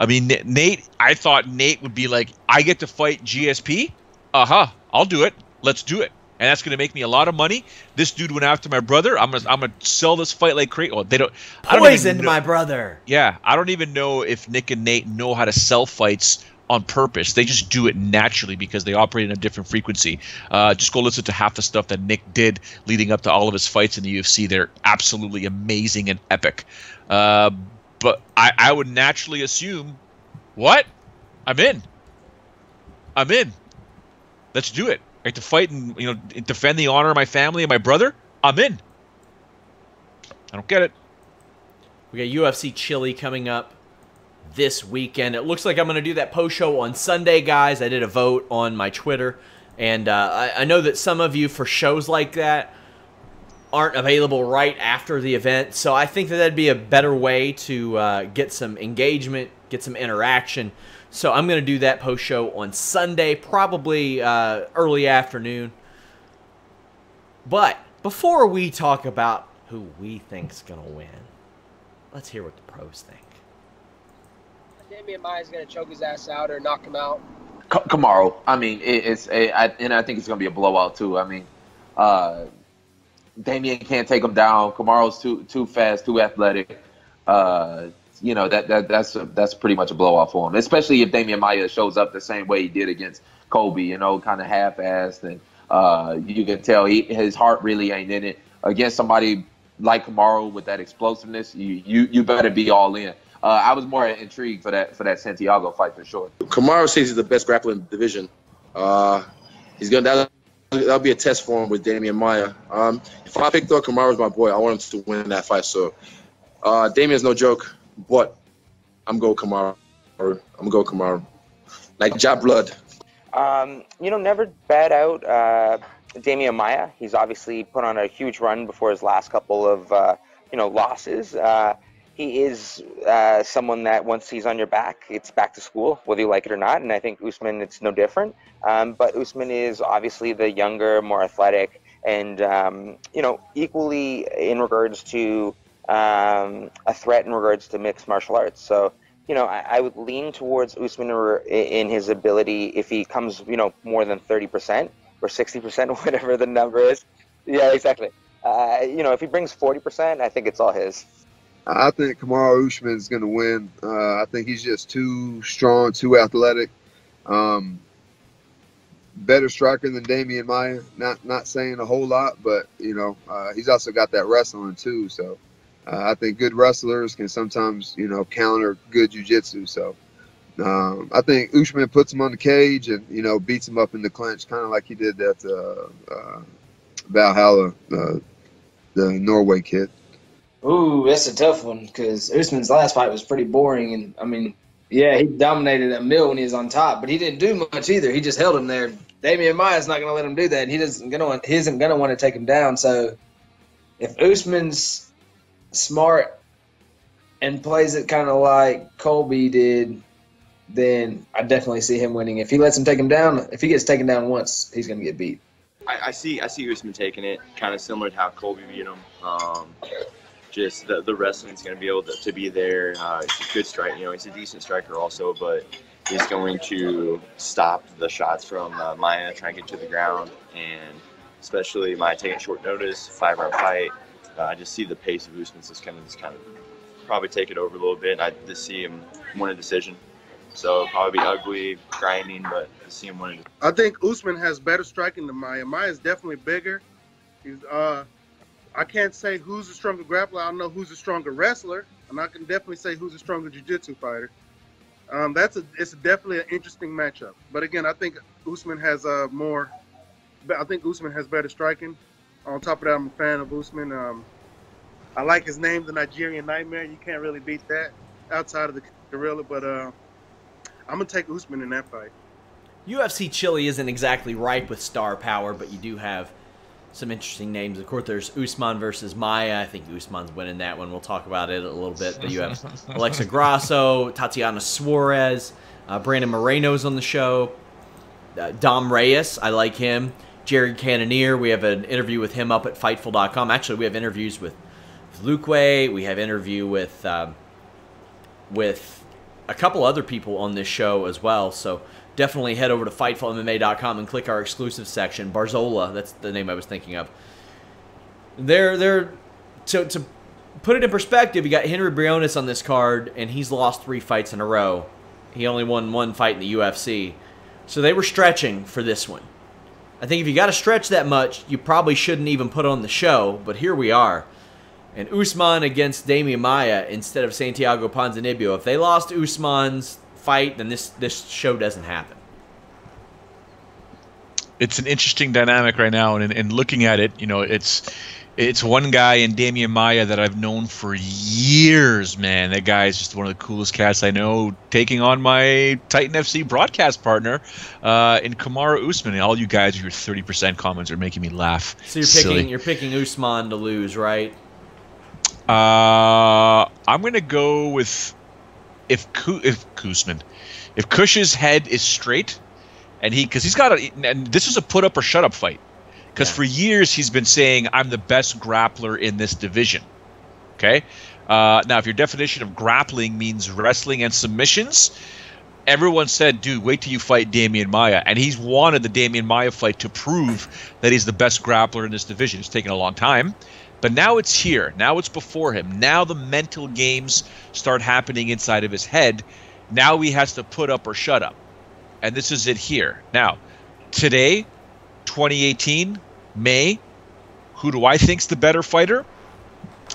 Nate, I thought Nate would be like, I get to fight GSP? I'll do it. Let's do it. And that's going to make me a lot of money. This dude went after my brother. I'm gonna sell this fight like crazy. Well, Poisoned my brother. Yeah, I don't even know if Nick and Nate know how to sell fights on purpose. They just do it naturally because they operate in a different frequency. Just go listen to half the stuff that Nick did leading up to all of his fights in the UFC. They're absolutely amazing and epic. But I would naturally assume, what? I'm in. Let's do it. I have to fight and defend the honor of my family and my brother. I'm in. I don't get it. We got UFC Chile coming up this weekend. It looks like I'm going to do that post show on Sunday, guys. I did a vote on my Twitter, and I know that some of you for shows like that aren't available right after the event, so I think that'd be a better way to get some engagement, get some interaction. So I'm going to do that post show on Sunday, probably early afternoon. But before we talk about who we think's going to win, let's hear what the pros think. Damian Maia's going to choke his ass out or knock him out. Kamaru. I think it's going to be a blowout too. Damian can't take him down. Kamaru's too fast, too athletic. That's pretty much a blowout for him, especially if Damian Maia shows up the same way he did against Kobe, kind of half-assed, and you can tell his heart really ain't in it. Against somebody like Kamaru with that explosiveness, you better be all in. I was more intrigued for that Santiago fight for sure. Kamaru says he's the best grappler in the division. That'll be a test for him with Damian Maia. If I picked up Kamaru's my boy, I want him to win that fight. So Damian's no joke, but I'm going Kamaru. Like Jab Blood. Never bet out Damian Maia. He's obviously put on a huge run before his last couple of losses. He is someone that once he's on your back, it's back to school, whether you like it or not. And I think Usman, it's no different. But Usman is obviously the younger, more athletic, and equally in regards to a threat in regards to mixed martial arts. So I would lean towards Usman in his ability if he comes more than 30%. or 60%, whatever the number is. Yeah, exactly. If he brings 40%, I think it's all his. I think Kamaru Usman is going to win. I think he's just too strong, too athletic. Better striker than Damian Maia. Not saying a whole lot, but he's also got that wrestling too. So I think good wrestlers can sometimes counter good jiu-jitsu. So I think Usman puts him on the cage and beats him up in the clinch, kind of like he did that Valhalla, the Norway kid. Ooh, that's a tough one because Usman's last fight was pretty boring, and I mean, yeah, he dominated a mill when he was on top, but he didn't do much either. He just held him there. Damian Maia's not going to let him do that, and he isn't going to want to take him down. So if Usman's smart and plays it kind of like Colby did, then I definitely see him winning. If he lets him take him down, if he gets taken down once, he's going to get beat. I see Usman taking it, kind of similar to how Colby beat him. Just the wrestling's going to be able to be there. He's a good striker. He's a decent striker also, but he's going to stop the shots from Maia trying to get to the ground, and especially Maia taking short notice, 5-round fight. I just see the pace of Usman just kind of probably take it over a little bit. I just see him win a decision. So it'll probably be ugly, grinding, but I see him winning. I think Usman has better striking than Maia. Maia's definitely bigger. He's I can't say who's a stronger grappler. I don't know who's a stronger wrestler, and I can definitely say who's a stronger jiu-jitsu fighter. It's definitely an interesting matchup. But again, I think Usman has more. I think Usman has better striking. On top of that, I'm a fan of Usman. I like his name, the Nigerian Nightmare. You can't really beat that outside of the gorilla. But I'm gonna take Usman in that fight. UFC Chile isn't exactly ripe with star power, but you do have some interesting names. Of course, there's Usman versus Maia. I think Usman's winning that one. We'll talk about it a little bit. But you have Alexa Grasso, Tatiana Suarez, Brandon Moreno's on the show. Dom Reyes, I like him. Jared Cannonier, we have an interview with him up at Fightful.com. Actually, we have interviews with Luke Way. We have interview with a couple other people on this show as well. So definitely head over to FightfulMMA.com and click our exclusive section. Barzola, that's the name I was thinking of. To put it in perspective, you got Henry Briones on this card, and he's lost 3 fights in a row. He only won 1 fight in the UFC. So they were stretching for this one. I think if you got to stretch that much, you probably shouldn't even put on the show, but here we are. And Usman against Damian Maia instead of Santiago Ponzinibbio. If they lost Usman's fight, then this show doesn't happen. It's an interesting dynamic right now, and looking at it, it's one guy in Damian Maia that I've known for years, man. That guy is just one of the coolest cats I know, taking on my Titan FC broadcast partner in Kamaru Usman. And all you guys with your 30% comments are making me laugh. So you're picking Usman to lose, right? I'm gonna go with if Kush's head is straight, and and this is a put up or shut up fight, because for years he's been saying I'm the best grappler in this division. Okay, now if your definition of grappling means wrestling and submissions, everyone said, dude, wait till you fight Damian Maia, and he's wanted the Damian Maia fight to prove that he's the best grappler in this division. It's taken a long time. But now it's here. Now it's before him. Now the mental games start happening inside of his head. Now he has to put up or shut up. And this is it here. Now, today, 2018, May, who do I think's the better fighter?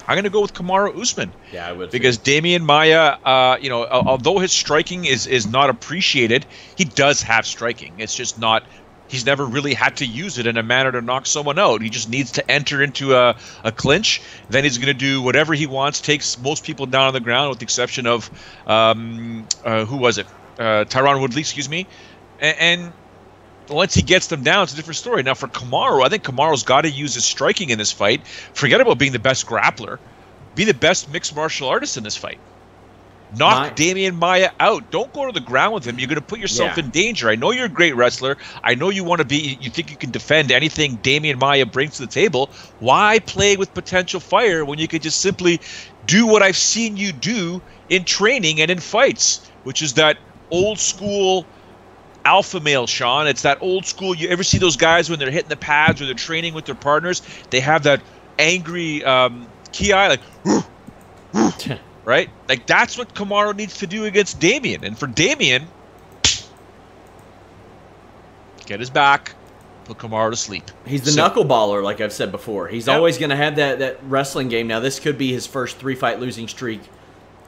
I'm going to go with Kamaru Usman. Yeah, I would. Because Damian Maia, although his striking is not appreciated, he does have striking. It's just not... He's never really had to use it in a manner to knock someone out. He just needs to enter into a clinch. Then he's going to do whatever he wants, takes most people down on the ground with the exception of, who was it? Tyron Woodley, excuse me. And once he gets them down, it's a different story. Now for Kamaru, I think Kamaru's got to use his striking in this fight. Forget about being the best grappler. Be the best mixed martial artist in this fight. Knock Damian Maia out. Don't go to the ground with him. You're going to put yourself in danger. I know you're a great wrestler. I know you think you can defend anything Damian Maia brings to the table. Why play with potential fire when you could just simply do what I've seen you do in training and in fights, which is that old school alpha male, Sean. It's that old school. You ever see those guys when they're hitting the pads or they're training with their partners? They have that angry key eye, like, right? Like, that's what Kamaru needs to do against Damian. And for Damian, get his back, put Kamaru to sleep. He's the knuckleballer, like I've said before. He's always going to have that wrestling game. Now, this could be his first 3-fight losing streak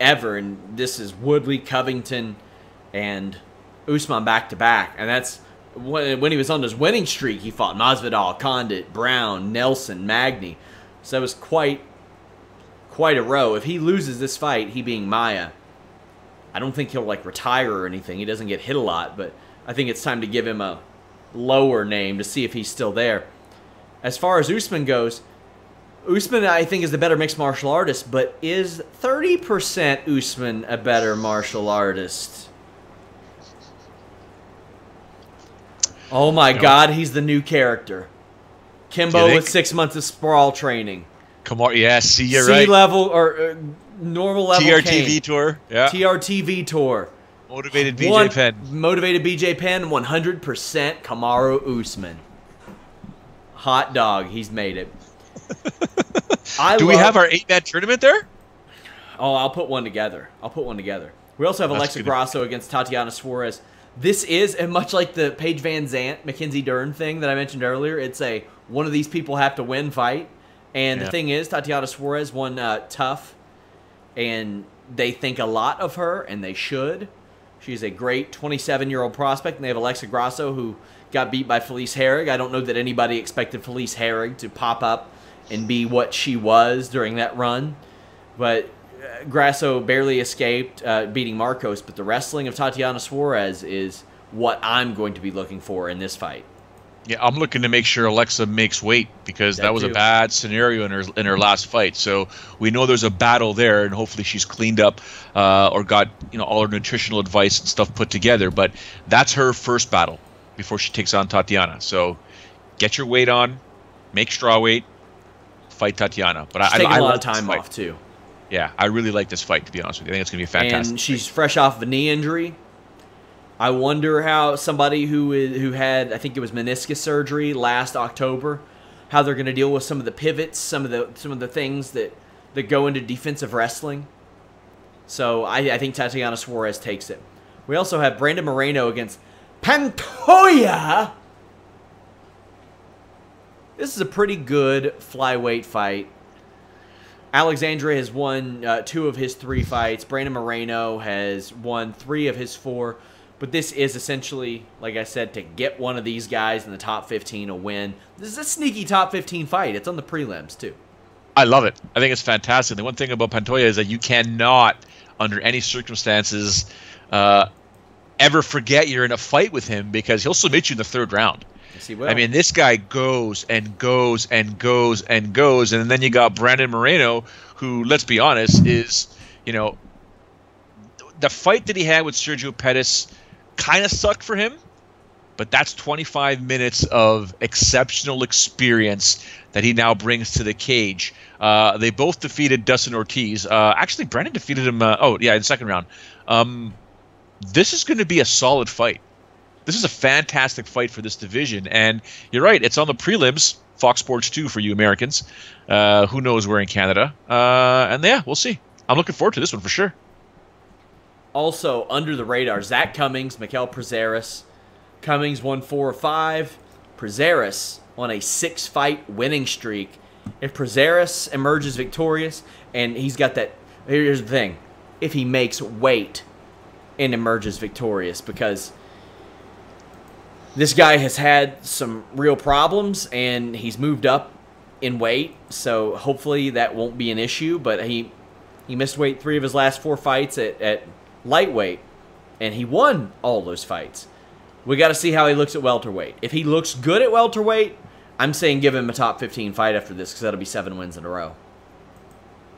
ever, and this is Woodley, Covington, and Usman back-to-back. And that's when he was on his winning streak, he fought Masvidal, Condit, Brown, Nelson, Magny. So that was quite a row. If he loses this fight, he being Maia, I don't think he'll, like, retire or anything. He doesn't get hit a lot, but I think it's time to give him a lower name to see if he's still there. As far as Usman goes, Usman, I think, is the better mixed martial artist, but is 30% Usman a better martial artist? Oh my God, he's the new character. Kimbo with 6 months of sprawl training. Kamaru, yes, you're right. C-level or normal level TRTV tour. Yeah. TRTV tour. Motivated BJ Penn. Motivated BJ Penn, 100% Kamaru Usman. Hot dog, he's made it. Do we have our 8-man tournament there? Oh, I'll put one together. We also have Alexa Grasso against Tatiana Suarez. This is, and much like the Paige Van Zandt, Mackenzie Dern thing that I mentioned earlier, it's a one of these people have to win fight. And the thing is, Tatiana Suarez won tough, and they think a lot of her, and they should. She's a great 27-year-old prospect, and they have Alexa Grasso, who got beat by Felice Herrig. I don't know that anybody expected Felice Herrig to pop up and be what she was during that run. But Grasso barely escaped beating Marcos, but the wrestling of Tatiana Suarez is what I'm going to be looking for in this fight. Yeah, I'm looking to make sure Alexa makes weight because that was a bad scenario in her last fight. So we know there's a battle there, and hopefully she's cleaned up or got all her nutritional advice and stuff put together. But that's her first battle before she takes on Tatiana. So get your weight on, make straw weight, fight Tatiana. But she's taking a lot of time off too. Yeah, I really like this fight, to be honest with you. I think it's going to be fantastic. And she's fresh off of a knee injury. I wonder how somebody who had, I think it was meniscus surgery last October, how they're going to deal with some of the pivots, some of the things that go into defensive wrestling. So I think Tatiana Suarez takes it. We also have Brandon Moreno against Pantoja. This is a pretty good flyweight fight. Alexandre has won 2 of his 3 fights. Brandon Moreno has won 3 of his 4. But this is essentially, like I said, to get one of these guys in the top 15 a win. This is a sneaky top 15 fight. It's on the prelims, too. I love it. I think it's fantastic. The one thing about Pantoja is that you cannot, under any circumstances, ever forget you're in a fight with him because he'll submit you in the 3rd round. Yes, he will. I mean, this guy goes and goes and goes and goes. And then you got Brandon Moreno, who, let's be honest, is, the fight that he had with Sergio Pettis kind of sucked for him, but that's 25 minutes of exceptional experience that he now brings to the cage. They both defeated Dustin Ortiz. Actually, Brennan defeated him, in the 2nd round. This is going to be a solid fight. This is a fantastic fight for this division, and you're right, it's on the prelims, Fox Sports 2 for you Americans. Who knows where in Canada. And yeah, we'll see. I'm looking forward to this one for sure. Also, under the radar, Zach Cummings, Mikel Prazeres. Cummings won 4 of 5. Prazeres on a 6-fight winning streak. If Prazeres emerges victorious, and he's got that... Here's the thing. If he makes weight and emerges victorious, because this guy has had some real problems, and he's moved up in weight, so hopefully that won't be an issue, but he missed weight 3 of his last 4 fights at lightweight, and he won all those fights. We got to see how he looks at welterweight. If he looks good at welterweight, I'm saying give him a top 15 fight after this because that'll be 7 wins in a row.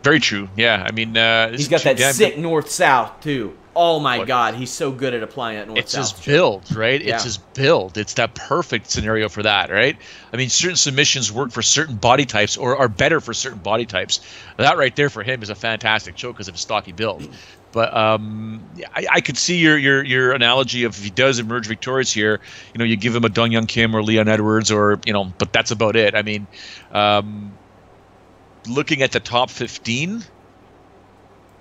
Very true. Yeah, I mean, he's got that sick north-south too. Oh my God, he's so good at applying that north-south. It's his build, right? Yeah. It's his build. It's that perfect scenario for that, right? I mean, certain submissions work for certain body types or are better for certain body types. That right there for him is a fantastic show because of his stocky build. But I could see your analogy of if he does emerge victorious here, you know, you give him a Dong Young Kim or Leon Edwards, or you know, but that's about it. I mean, looking at the top 15.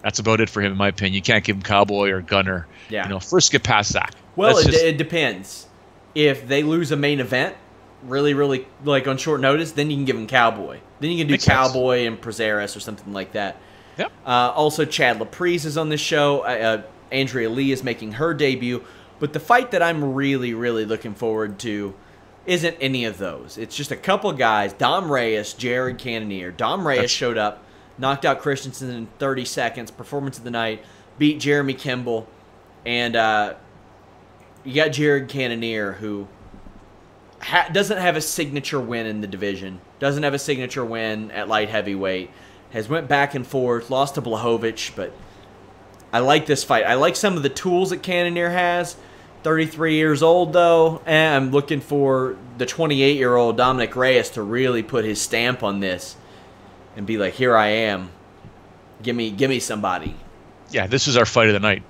That's about it for him, in my opinion. You can't give him Cowboy or Gunner. Yeah. You know, first get past Zach. Well, it depends. If they lose a main event, really, like on short notice, then you can give him Cowboy. Then you can do Makes Cowboy and Prazeres or something like that. Yep. Also, Chad Laprise is on this show. Andrea Lee is making her debut. But the fight that I'm really, really looking forward to isn't any of those. It's just a couple guys. Dom Reyes, Jared Cannonier. Dom Reyes showed up. Knocked out Christensen in 30 seconds. Performance of the night. Beat Jeremy Kimball. And you got Jared Cannonier, who doesn't have a signature win in the division. Doesn't have a signature win at light heavyweight. Has went back and forth. Lost to Blachowicz. But I like this fight. I like some of the tools that Cannonier has. 33 years old, though. And I'm looking for the 28-year-old Dominic Reyes to really put his stamp on this. And be like, here I am. Give me somebody. Yeah, this is our fight of the night.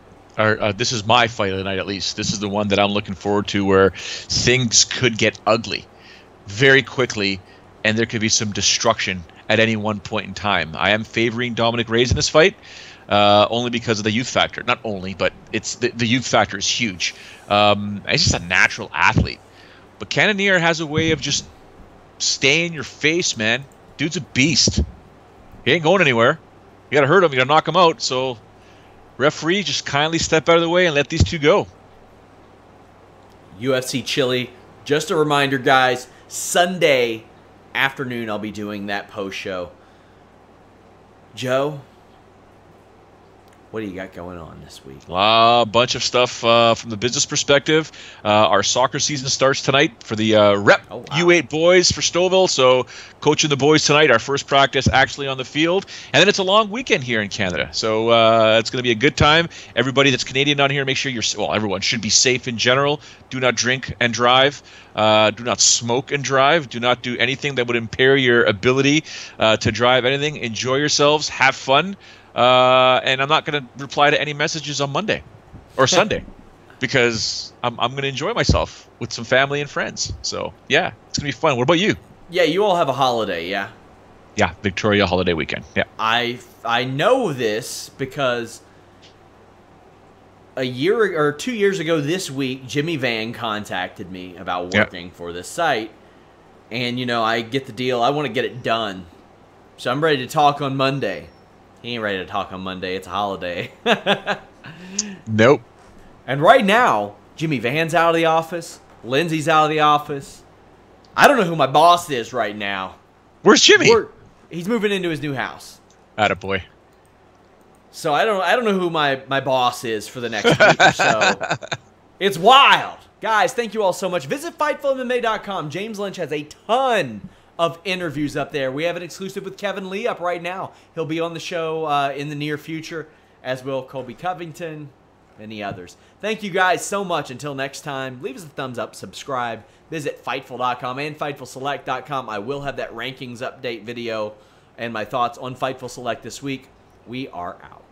This is my fight of the night, at least. This is the one that I'm looking forward to, where things could get ugly very quickly, and there could be some destruction at any one point in time. I am favoring Dominic Reyes in this fight, only because of the youth factor. Not only, but it's the youth factor is huge. He's just a natural athlete. But Cannonier has a way of just staying in your face, man. Dude's a beast. He ain't going anywhere. You got to hurt him. You got to knock him out. So, referee, just kindly step out of the way and let these two go. UFC Chile. Just a reminder, guys. Sunday afternoon, I'll be doing that post show. Joe, what do you got going on this week? A bunch of stuff from the business perspective. Our soccer season starts tonight for the Rep U8 boys for Stouffville. So coaching the boys tonight, our first practice actually on the field. And then it's a long weekend here in Canada. So it's going to be a good time. Everybody that's Canadian on here, make sure everyone should be safe in general. Do not drink and drive. Do not smoke and drive. Do not do anything that would impair your ability to drive anything. Enjoy yourselves. Have fun. And I'm not going to reply to any messages on Monday or Sunday because I'm going to enjoy myself with some family and friends. So, yeah, it's going to be fun. What about you? Yeah, you all have a holiday, yeah? Yeah, Victoria holiday weekend, yeah. I know this because a year or 2 years ago this week, Jimmy Van contacted me about working for this site. And, you know, I get the deal. I want to get it done. So I'm ready to talk on Monday. He ain't ready to talk on Monday. It's a holiday. Nope. And right now, Jimmy Van's out of the office. Lindsay's out of the office. I don't know who my boss is right now. Where's Jimmy? He's moving into his new house. Attaboy. So I don't know who my boss is for the next week or so. It's wild. Guys, thank you all so much. Visit FightfulMMA.com. James Lynch has a ton of interviews up there. We have an exclusive with Kevin Lee up right now. He'll be on the show in the near future, as will Colby Covington, many others. Thank you guys so much. Until next time, leave us a thumbs up, subscribe, visit Fightful.com and FightfulSelect.com. I will have that rankings update video and my thoughts on Fightful Select this week. We are out.